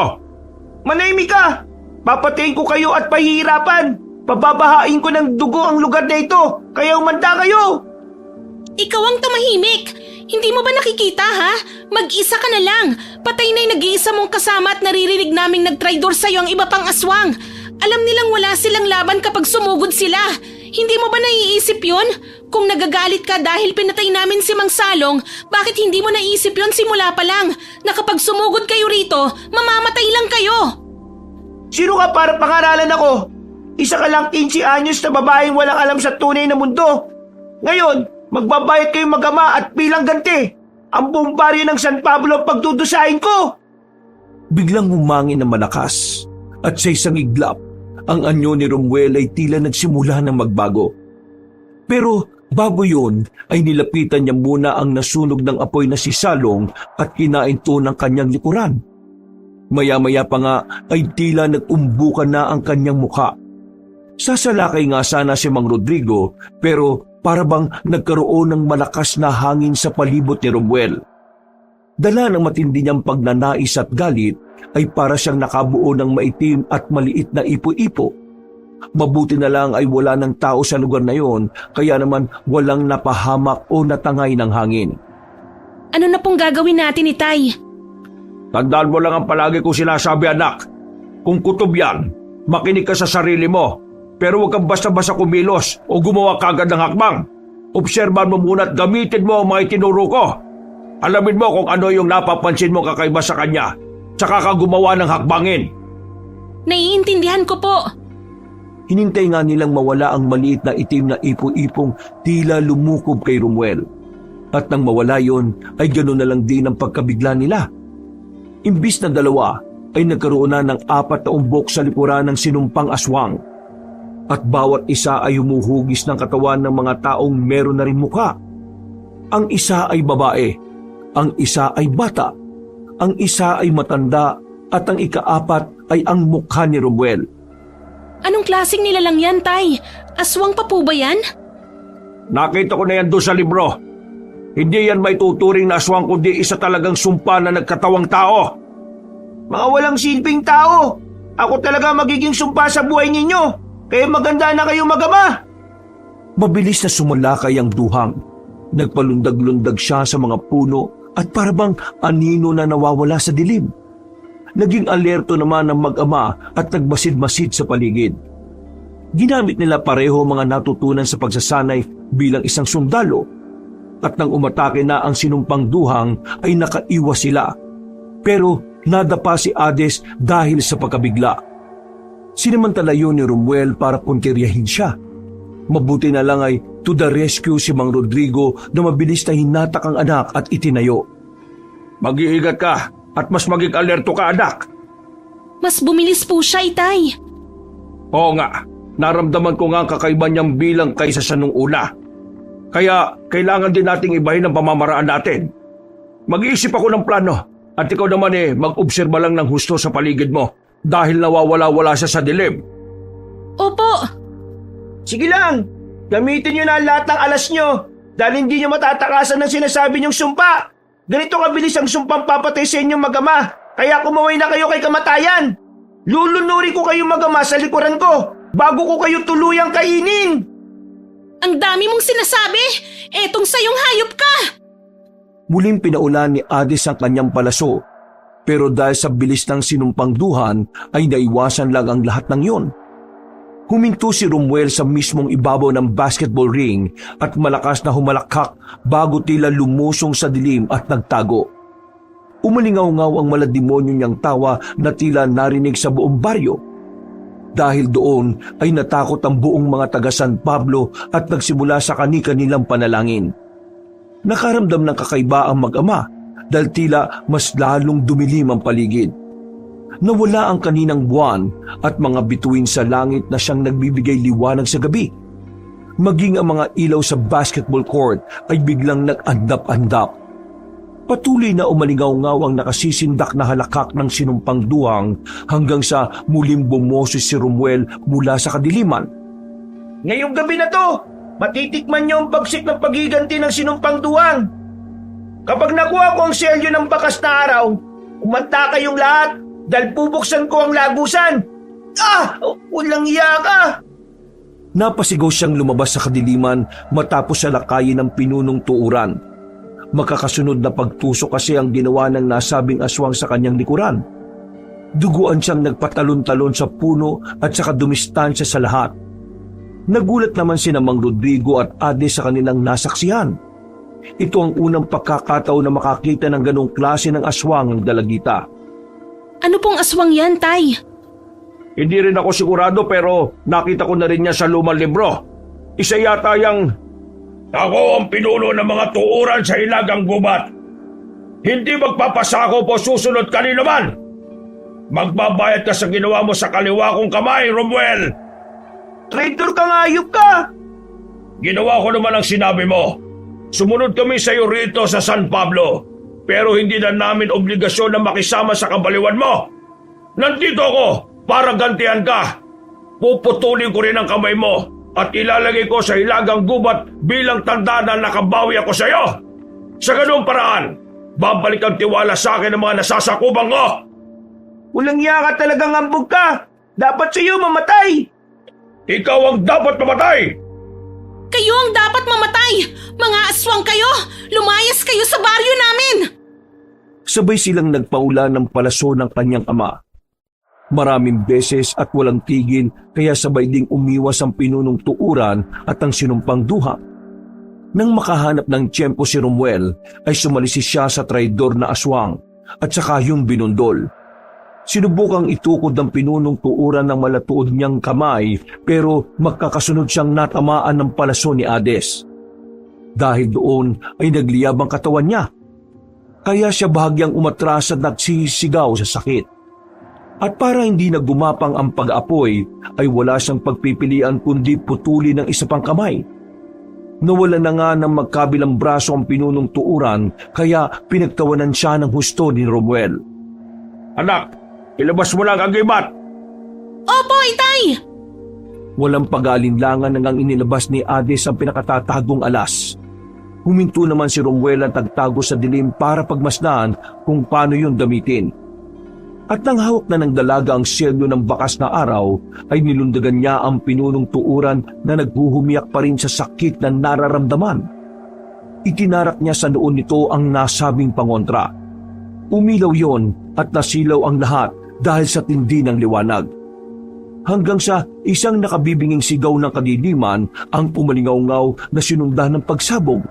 Manahimik ka! Papatayin ko kayo at pahihirapan! Pababahain ko ng dugo ang lugar na ito! Kaya umanda kayo! Ikaw ang tumahimik! Hindi mo ba nakikita ha? Mag-isa ka na lang! Patay na yung nag-iisa mong kasama at naririnig naming nagtraidor sa'yo ang iba pang aswang! Alam nilang wala silang laban kapag sumugod sila! Hindi mo ba naiisip yun? Kung nagagalit ka dahil pinatay namin si Mang Salong, bakit hindi mo naisip yun simula pa lang? Na kapag sumugod kayo rito, mamamatay lang kayo! Sino ka para pangaralan ako? Isa ka lang 15 anyos na babaeng walang alam sa tunay na mundo. Ngayon, magbabayad kayo mag-ama at bilang ganti. Ang buong baryo ng San Pablo ang pagdudusahin ko! Biglang humangin ng malakas at sa isang iglap, ang anyo ni Romuel ay tila nagsimula ng magbago. Pero bago yun ay nilapitan niya muna ang nasunog ng apoy na si Salong at kinain to ng kanyang likuran. Maya-maya pa nga ay tila nag-umbukan na ang kanyang mukha. Sasalakay nga sana si Mang Rodrigo pero parabang nagkaroon ng malakas na hangin sa palibot ni Romuel. Dala ng matindi niyang pagnanais at galit ay para siyang nakabuo ng maitim at maliit na ipo-ipo. Mabuti na lang ay wala ng tao sa lugar na yon, kaya naman walang napahamak o natangay ng hangin. Ano na pong gagawin natin, Itay? Tandaan mo lang ang palagi kong sinasabi, anak. Kung kutob yan, makinig ka sa sarili mo. Pero huwag kang basta-basta kumilos o gumawa kagad ng hakbang. Obserban mo muna at gamitin mo ang mga itinuro ko. Alamin mo kung ano yung napapansin mo kakaiba sa kanya. Tsaka ka gumawa ng hakbangin. Naiintindihan ko po. Hinintay nga nilang mawala ang maliit na itim na ipo-ipong tila lumukob kay Romuel. At nang mawala yon, ay gano'n na lang din ang pagkabigla nila. Imbis na dalawa, ay nagkaroon na ng 4 na umbok sa likuran ng sinumpang aswang. At bawat isa ay humuhugis ng katawan ng mga taong meron na rin mukha. Ang isa ay babae, ang isa ay bata, ang isa ay matanda, at ang ika-4 ay ang mukha ni Romuel. Anong klaseng nilalang yan, Tay? Aswang pa po ba yan? Nakita ko na yan doon sa libro. Hindi yan may tuturing na aswang kundi isa talagang sumpa na nagkatawang tao. Mga walang silbing tao! Ako talaga magiging sumpa sa buhay ninyo! Kaya maganda na kayo mag-ama! Mabilis na sumalakay ang duhang. Nagpalundag-lundag siya sa mga puno at parabang anino na nawawala sa dilim. Naging alerto naman ang mag-ama at nagmasid-masid sa paligid. Ginamit nila pareho mga natutunan sa pagsasanay bilang isang sundalo. At nang umatake na ang sinumpang duhang ay nakaiwas sila. Pero nadapa si Hades dahil sa pagkabigla. Sinamantala yun ni Romuel para puntiryahin siya. Mabuti na lang ay to the rescue si Mang Rodrigo na mabilis na hinatak ang anak at itinayo. Mag-iingat ka at mas maging alerto ka, anak. Mas bumilis po siya, Itay. Oo nga, naramdaman ko nga ang kakaiba niyang bilang kaysa sa nung una. Kaya kailangan din nating ibahin ang pamamaraan natin. Mag-iisip ako ng plano at ikaw naman mag-obserba lang ng husto sa paligid mo dahil nawawala-wala siya sa dilim. Opo. Sige lang, gamitin nyo na ang lahat ng alas nyo dahil hindi nyo matatakasan ng sinasabi nyong sumpa. Ganito kabilis ang sumpang papatay sa inyong mag-ama, kaya kumaway na kayo kay kamatayan. Lulunuri ko kayong mag-ama sa likuran ko bago ko kayo tuluyang kainin. Ang dami mong sinasabi! Etong sayong hayop ka! Muling pinaulan ni Hades ang kanyang palaso, pero dahil sa bilis ng sinumpang duhan ay naiwasan lang ang lahat ng yon. Huminto si Romuel sa mismong ibabaw ng basketball ring at malakas na humalakhak bago tila lumusong sa dilim at nagtago. Umalingaw-ngaw ang malademonyo niyang tawa na tila narinig sa buong baryo. Dahil doon ay natakot ang buong mga taga San Pablo at nagsimula sa kani-kanilang panalangin. Nakaramdam ng kakaiba ang mag-ama dahil tila mas lalong dumilim ang paligid. Nawala ang kaninang buwan at mga bituin sa langit na siyang nagbibigay liwanag sa gabi. Maging ang mga ilaw sa basketball court ay biglang nag-andap-andap. Patuloy na umalingaw-ngaw ang nakasisindak na halakhak ng sinumpang duwang hanggang sa muling bumoses si Romuel mula sa kadiliman. Ngayong gabi na to, matitikman niyo ang pagsik ng pagiganti ng sinumpang duwang. Kapag nakuha ko ang selyo ng bakas na araw, umanta kayong lahat dahil bubuksan ko ang lagusan. Walang iya ka! Napasigaw siyang lumabas sa kadiliman matapos salakayin ng pinunong tuuran. Magkakasunod na pagtusok kasi ang ginawa ng nasabing aswang sa kanyang likuran. Duguan siyang nagpatalon-talon sa puno at saka dumistansya sa lahat. Nagulat naman sina Mang Rodrigo at Hades sa kanilang nasaksihan. Ito ang unang pagkakataon na makakita ng ganong klase ng aswang ng dalagita. Ano pong aswang yan, Tay? Hindi rin ako sigurado pero nakita ko na rin niya sa lumang libro. Isa yata yang ako ang pinuno ng mga tuuran sa Hilagang Gubat. Hindi magpapasako po susunod kanino man. Magbabayad ka sa ginawa mo sa kaliwa kong kamay, Romuel. Traitor kang hayop ka! Ginawa ko naman ang sinabi mo. Sumunod kami sa iyo rito sa San Pablo. Pero hindi na namin obligasyon na makisama sa kabaliwan mo. Nandito ako para gantihan ka. Puputulin ko rin ang kamay mo at ilalagay ko sa Hilagang Gubat bilang tanda na nakabawi ako sa iyo. Sa ganung paraan, babalik ang tiwala sa akin ng mga nasasakubang ko. Walang iya ka talagang ambog ka. Dapat sa iyo mamatay. Ikaw ang dapat mamatay. Kayo ang dapat mamatay! Mga aswang kayo! Lumayas kayo sa baryo namin! Sabay silang nagpaula ng palaso ng kanyang ama. Maraming beses at walang tigil kaya sabay ding umiwas ang pinunong tuuran at ang sinumpang duha. Nang makahanap ng tiyempo si Romuel ay sumalisi siya sa traidor na aswang at saka yung binundol. Sinubukang itukod ng pinunong tuuran ng malatuod niyang kamay pero magkakasunod siyang natamaan ng palaso ni Hades. Dahil doon ay nagliyab ang katawan niya. Kaya siya bahagyang umatras at nagsisigaw sa sakit. At para hindi na gumapang ang pag-apoy ay wala siyang pagpipilian kundi putulin ng isa pang kamay. Nawala na nga ng magkabilang braso ang pinunong tuuran kaya pinagtawanan siya ng husto ni Romuel. Anak, ilabas mo lang ang gibat. Opo, Itay! Walang pag-aalinlangan nang inilabas ni Hades ang pinakatatagong alas. Huminto naman si Romuel ang tagtago sa dilim para pagmasdan kung paano yun gamitin. At nang hawak na ng dalaga ang selyo ng bakas na araw, ay nilundagan niya ang pinunong tuuran na naghuhumiyak pa rin sa sakit na nararamdaman. Itinarak niya sa noon nito ang nasabing pangontra. Umilaw yon at nasilaw ang lahat dahil sa tindi ng liwanag. hanggang sa isang nakabibinging sigaw ng kadidiman ang umalingaw-ngaw na sinundan ng pagsabog.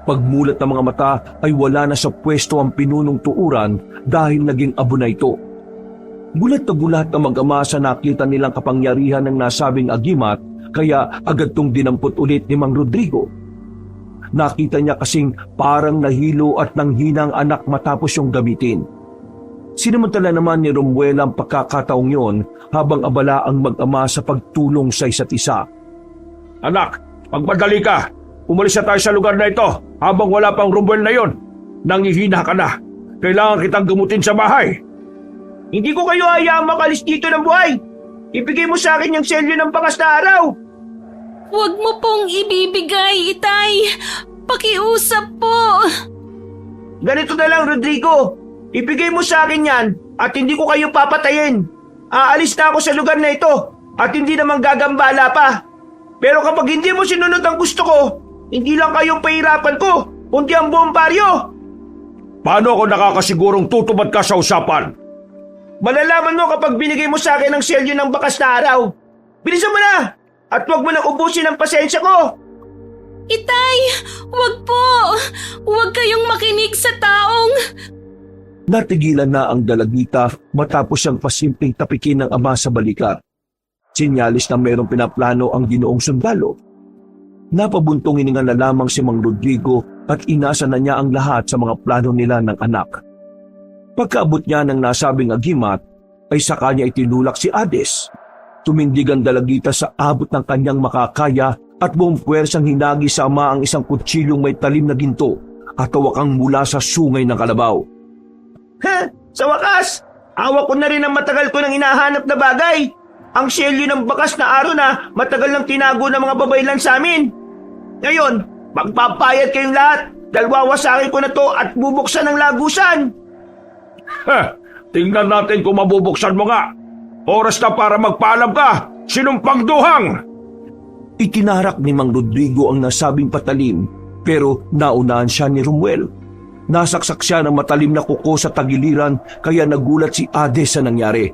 Pagmulat ng mga mata ay wala na sa pwesto ang pinunong tuuran dahil naging abo na ito. Gulat na gulat ang mag-ama sa nakita nilang kapangyarihan ng nasabing agimat kaya agad tong dinampot ulit ni Mang Rodrigo. Nakita niya kasing parang nahilo at nanghinang anak matapos yung gamitin. Sinamantala naman ni Romuel ang pagkakataong yon habang abala ang mag-ama sa pagtulong sa isa't isa. Anak, magmadali ka. Umalis na tayo sa lugar na ito habang wala pang Romuel na yon. Nangihina ka na. Kailangan kitang gamutin sa bahay. Hindi ko kayo hayaang makalis dito ng buhay. Ibigay mo sa akin yung selyo ng bakas na araw. Huwag mo pong ibibigay, Itay. Pakiusap po. Ganito na lang, Rodrigo. Ibigay mo sa akin yan at hindi ko kayo papatayin. Aalis na ako sa lugar na ito at hindi naman gagambala pa. Pero kapag hindi mo sinunod ang gusto ko, hindi lang kayong pahirapan ko, kundi ang buong baryo. Paano ako nakakasigurong tutupad ka sa usapan? Malalaman mo kapag binigay mo sa akin ang selyo ng bakas na araw. Bilisan mo na at huwag mo nang ubusin ang pasensya ko. Itay, wag po. Huwag kayong makinig sa taong... Natigilan na ang dalagita matapos siyang pasimpleng tapikin ng ama sa balikat. Sinyalis na mayroong pinaplano ang ginoong sundalo. Napabuntong hininga na lamang si Mang Rodrigo at inasa na niya ang lahat sa mga plano nila ng anak. Pagkaabot niya ng nasabing agimat, ay sa kanya itinulak si Hades. Tumindig ang dalagita sa abot ng kanyang makakaya at buong puwersang hinagi sa ama ang isang kutsilyong may talim na ginto at hawakang mula sa sungay ng kalabaw. Ha! Sa wakas, hawak ko na rin ang matagal ko nang hinahanap na bagay. Ang selyo ng bakas na araw na matagal nang tinago ng mga babaylan sa amin. Ngayon, magpapayad kayong lahat dahil wawasakin ko na to at bubuksan ang lagusan. Tingnan natin kung mabubuksan mo nga. Oras na para magpaalam ka, sinumpang duhang! Itinarak ni Mang Rodrigo ang nasabing patalim pero naunahan siya ni Romuel. Nasaksak siya ng matalim na kuko sa tagiliran kaya nagulat si Hades sa nangyari.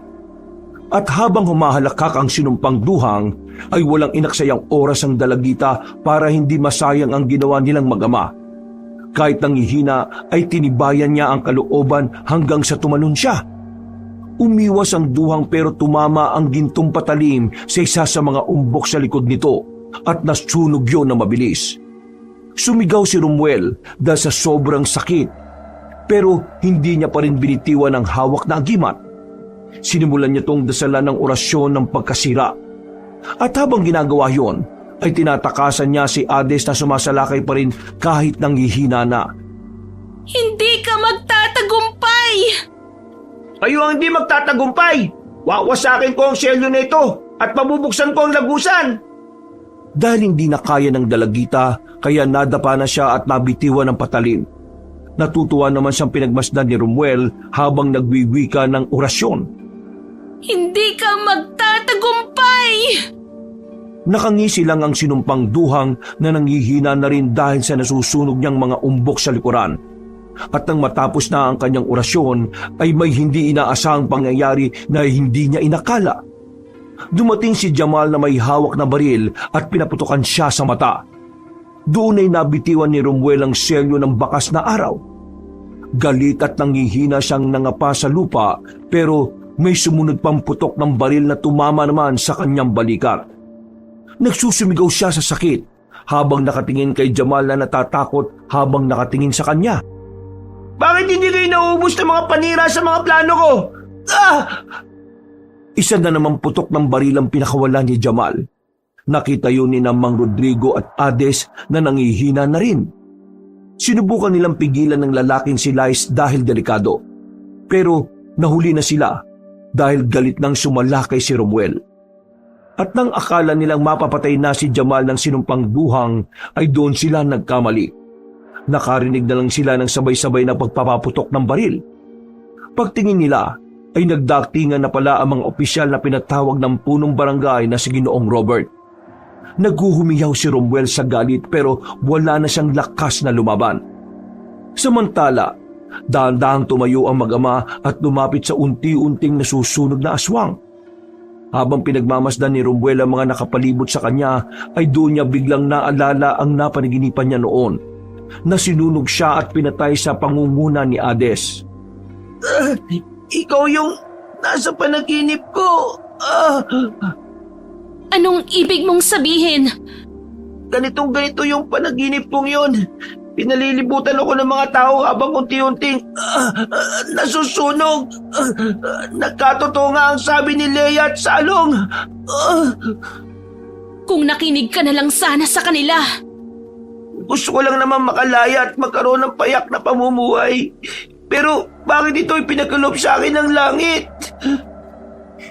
At habang humahalakak ang sinumpang duhang, ay walang inaksayang oras ang dalagita para hindi masayang ang ginawa nilang mag-ama. Kahit nangihina ay tinibayan niya ang kalooban hanggang sa tumalon siya. Umiwas ang duhang pero tumama ang gintong patalim sa isa sa mga umbok sa likod nito at nasunog yun na mabilis. Sumigaw si Romuel dahil sa sobrang sakit pero hindi niya pa rin binitiwan ang hawak na agimat. Sinimulan niya tong dasalan ng orasyon ng pagkasira. At habang ginagawa yon, ay tinatakasan niya si Hades na sumasalakay pa rin kahit nanghihina na. Hindi ka magtatagumpay! Kayo ang hindi magtatagumpay. Wawasakin ko ang selyo na ito at mabubuksan ko ang lagusan. Dahil hindi na kaya ng dalagita, kaya nadapa na siya at nabitiwan ng patalim. Natutuwa naman siyang pinagmasdan ni Romuel habang nagwiwika ng orasyon. Hindi ka magtatagumpay! Nakangisi lang ang sinumpang duhang na nanghihina na rin dahil sa nasusunog niyang mga umbok sa likuran. At nang matapos na ang kanyang orasyon ay may hindi inaasahang pangyayari na hindi niya inakala. Dumating si Jamal na may hawak na baril at pinaputukan siya sa mata. Doon ay nabitiwan ni Romuel ang selyo ng bakas na araw. Galit at nanghihina siyang nangapa sa lupa pero may sumunod pang putok ng baril na tumama naman sa kanyang balikat. Nagsusumigaw siya sa sakit habang nakatingin kay Jamal na natatakot habang nakatingin sa kanya. Bakit hindi kayo nauubos ng mga panira sa mga plano ko? Isa na namang putok ng baril ang pinakawala ni Jamal. Nakita yun ni Mang Rodrigo at Hades na nangihina na rin. Sinubukan nilang pigilan ng lalaking si Lais dahil delikado. Pero nahuli na sila dahil galit nang sumalakay si Romuel. At nang akala nilang mapapatay na si Jamal ng sinumpang duhang ay doon sila nagkamali. Nakarinig na lang sila ng sabay-sabay na pagpapaputok ng baril. Pagtingin nila ay nagdatingan na pala ang mga opisyal na pinatawag ng punong barangay na si Ginoong Robert. Naghuhumiyaw si Romuel sa galit pero wala na siyang lakas na lumaban. Samantala, dahan-dahang tumayo ang mag-ama at lumapit sa unti-unting nasusunog na aswang. Habang pinagmamasdan ni Romuel ang mga nakapalibot sa kanya, ay doon niya biglang naalala ang napanaginipan niya noon, na sinunog siya at pinatay sa pangunguna ni Hades. Ikaw yung nasa panaginip ko. Anong ibig mong sabihin? Ganito yung panaginip kong yun. Pinalilibutan ako ng mga tao habang unti-unting nasusunog. Nagkatotoo nga ang sabi ni Leia at Salong. Kung nakinig ka na lang sana sa kanila. Gusto ko lang naman makalaya at magkaroon ng payak na pamumuhay. Pero bakit ito'y pinagkaloob sa akin ng langit?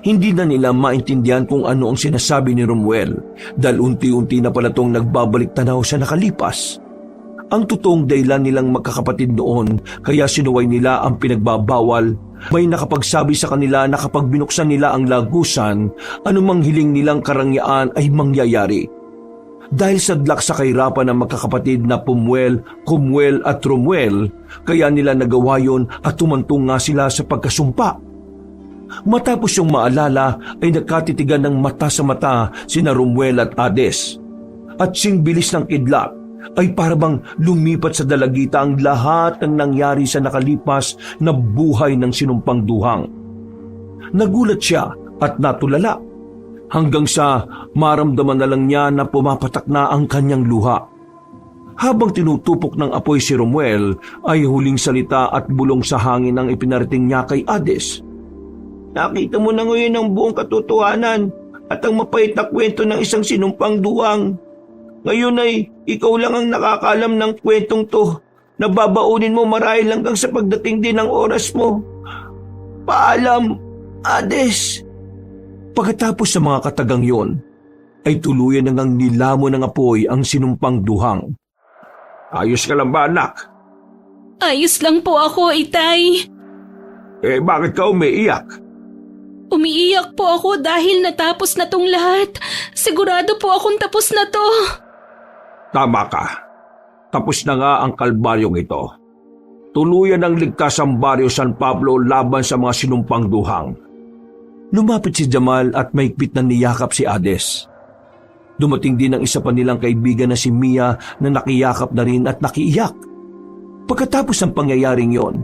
Hindi na nila maintindihan kung ano ang sinasabi ni Romuel dahil unti-unti na pala itong nagbabalik tanaw sa nakalipas. Ang totoong dahilan nilang magkakapatid noon kaya sinuway nila ang pinagbabawal, may nakapagsabi sa kanila na kapag binuksan nila ang lagusan, anumang hiling nilang karangyaan ay mangyayari. Dahil sadlak sa kahirapan ng magkakapatid na Pumuel, Kumuel at Romuel, kaya nila nagawa yun at tumantong nga sila sa pagkasumpa. Matapos yung maalala ay nagkatitigan ng mata sa mata sina Romuel at Hades. At sing bilis ng kidlat ay parabang lumipat sa dalagita ang lahat ng nangyari sa nakalipas na buhay ng sinumpang duhang. Nagulat siya at natulala hanggang sa maramdaman na lang niya na pumapatak na ang kanyang luha. Habang tinutupok ng apoy si Romuel ay huling salita at bulong sa hangin ang ipinarating niya kay Hades. Nakita mo na ngayon ang buong katotohanan at ang mapait na kwento ng isang sinumpang duwang. Ngayon ay ikaw lang ang nakakalam ng kwentong to na babaunin mo marahil hanggang sa pagdating din ng oras mo. Paalam, Hades. Pagkatapos sa mga katagang yon, ay tuluyan nang nilamo ng apoy ang sinumpang duhang. Ayos ka lang ba, anak? Ayos lang po ako, Itay. Bakit ka umiiyak? Umiiyak po ako dahil natapos na tong lahat. Sigurado po akong tapos na to. Tama ka. Tapos na nga ang kalbaryong ito. Tuluyan ang ligtas ang Baryo San Pablo laban sa mga sinumpang duhang. Lumapit si Jamal at maigpit na niyakap si Hades. Dumating din ang isa pa nilang kaibigan na si Mia na nakiyakap na rin at nakiiyak. Pagkatapos ng pangyayaring yon,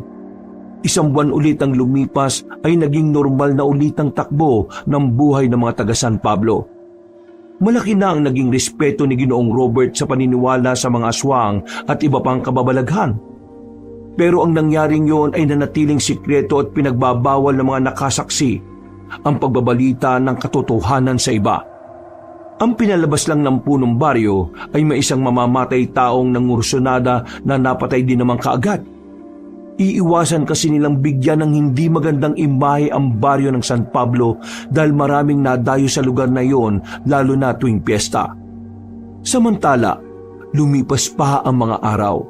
isang buwan ulit ang lumipas ay naging normal na ulit ang takbo ng buhay ng mga taga San Pablo. Malaki na ang naging respeto ni Ginoong Robert sa paniniwala sa mga aswang at iba pang kababalaghan. Pero ang nangyaring yon ay nanatiling sikreto at pinagbabawal ng mga nakasaksi ang pagbabalita ng katotohanan sa iba. Ang pinalabas lang ng punong baryo ay may isang mamamatay taong nangursunada na napatay din naman kaagad. Iiwasan kasi nilang bigyan ng hindi magandang imahe ang baryo ng San Pablo dahil maraming nadayo sa lugar na iyon lalo na tuwing piyesta. Samantala, lumipas pa ang mga araw.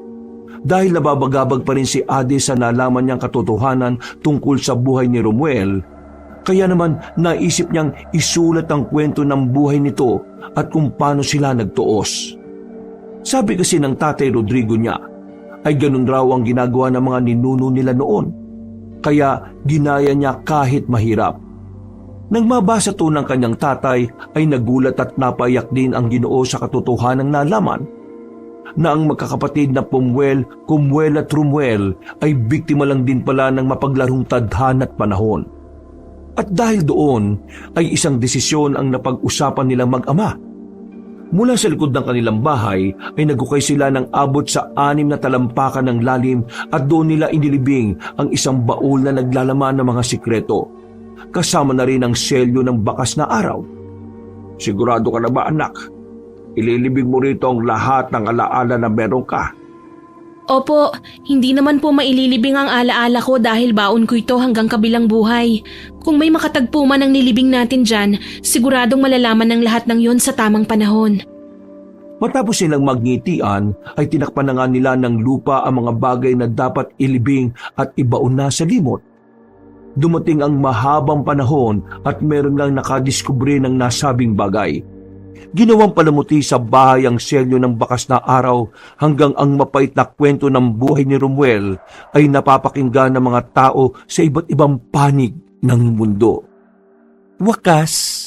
Dahil nababagabag pa rin si Hades sa nalaman niyang katotohanan tungkol sa buhay ni Romuel, kaya naman naisip niyang isulat ang kwento ng buhay nito at kung paano sila nagtuos. Sabi kasi ng Tatay Rodrigo niya, ay ganun raw ang ginagawa ng mga ninuno nila noon, kaya ginaya niya kahit mahirap. Nang mabasa to ng kanyang tatay ay nagulat at napaiyak din ang Ginoo sa katotohanan ng nalaman na ang magkakapatid na Pumuel, Kumuel at Romuel ay biktima lang din pala ng mapaglarong tadhana at panahon. At dahil doon ay isang desisyon ang napag-usapan nilang mag-ama. Mula sa likod ng kanilang bahay ay nagukay sila ng abot sa 6 na talampakan ng lalim at doon nila inilibing ang isang baul na naglalaman ng mga sikreto. Kasama na rin ang selyo ng bakas na araw. Sigurado ka na ba, anak? Ililibing mo rito ang lahat ng alaala na meron ka. Opo, hindi naman po maililibing ang alaala ko dahil baon ko ito hanggang kabilang buhay. Kung may makatagpo man ang nilibing natin dyan, siguradong malalaman ng lahat ng yon sa tamang panahon. Matapos silang magngitian, ay tinakpan na nga nila ng lupa ang mga bagay na dapat ilibing at ibaon na sa limot. Dumating ang mahabang panahon at meron lang nakadiskubre ng nasabing bagay. Ginawang palamuti sa bahay ang selyo ng bakas na araw hanggang ang mapait na kwento ng buhay ni Romuel ay napapakinggan ng mga tao sa iba't ibang panig ng mundo. Wakas.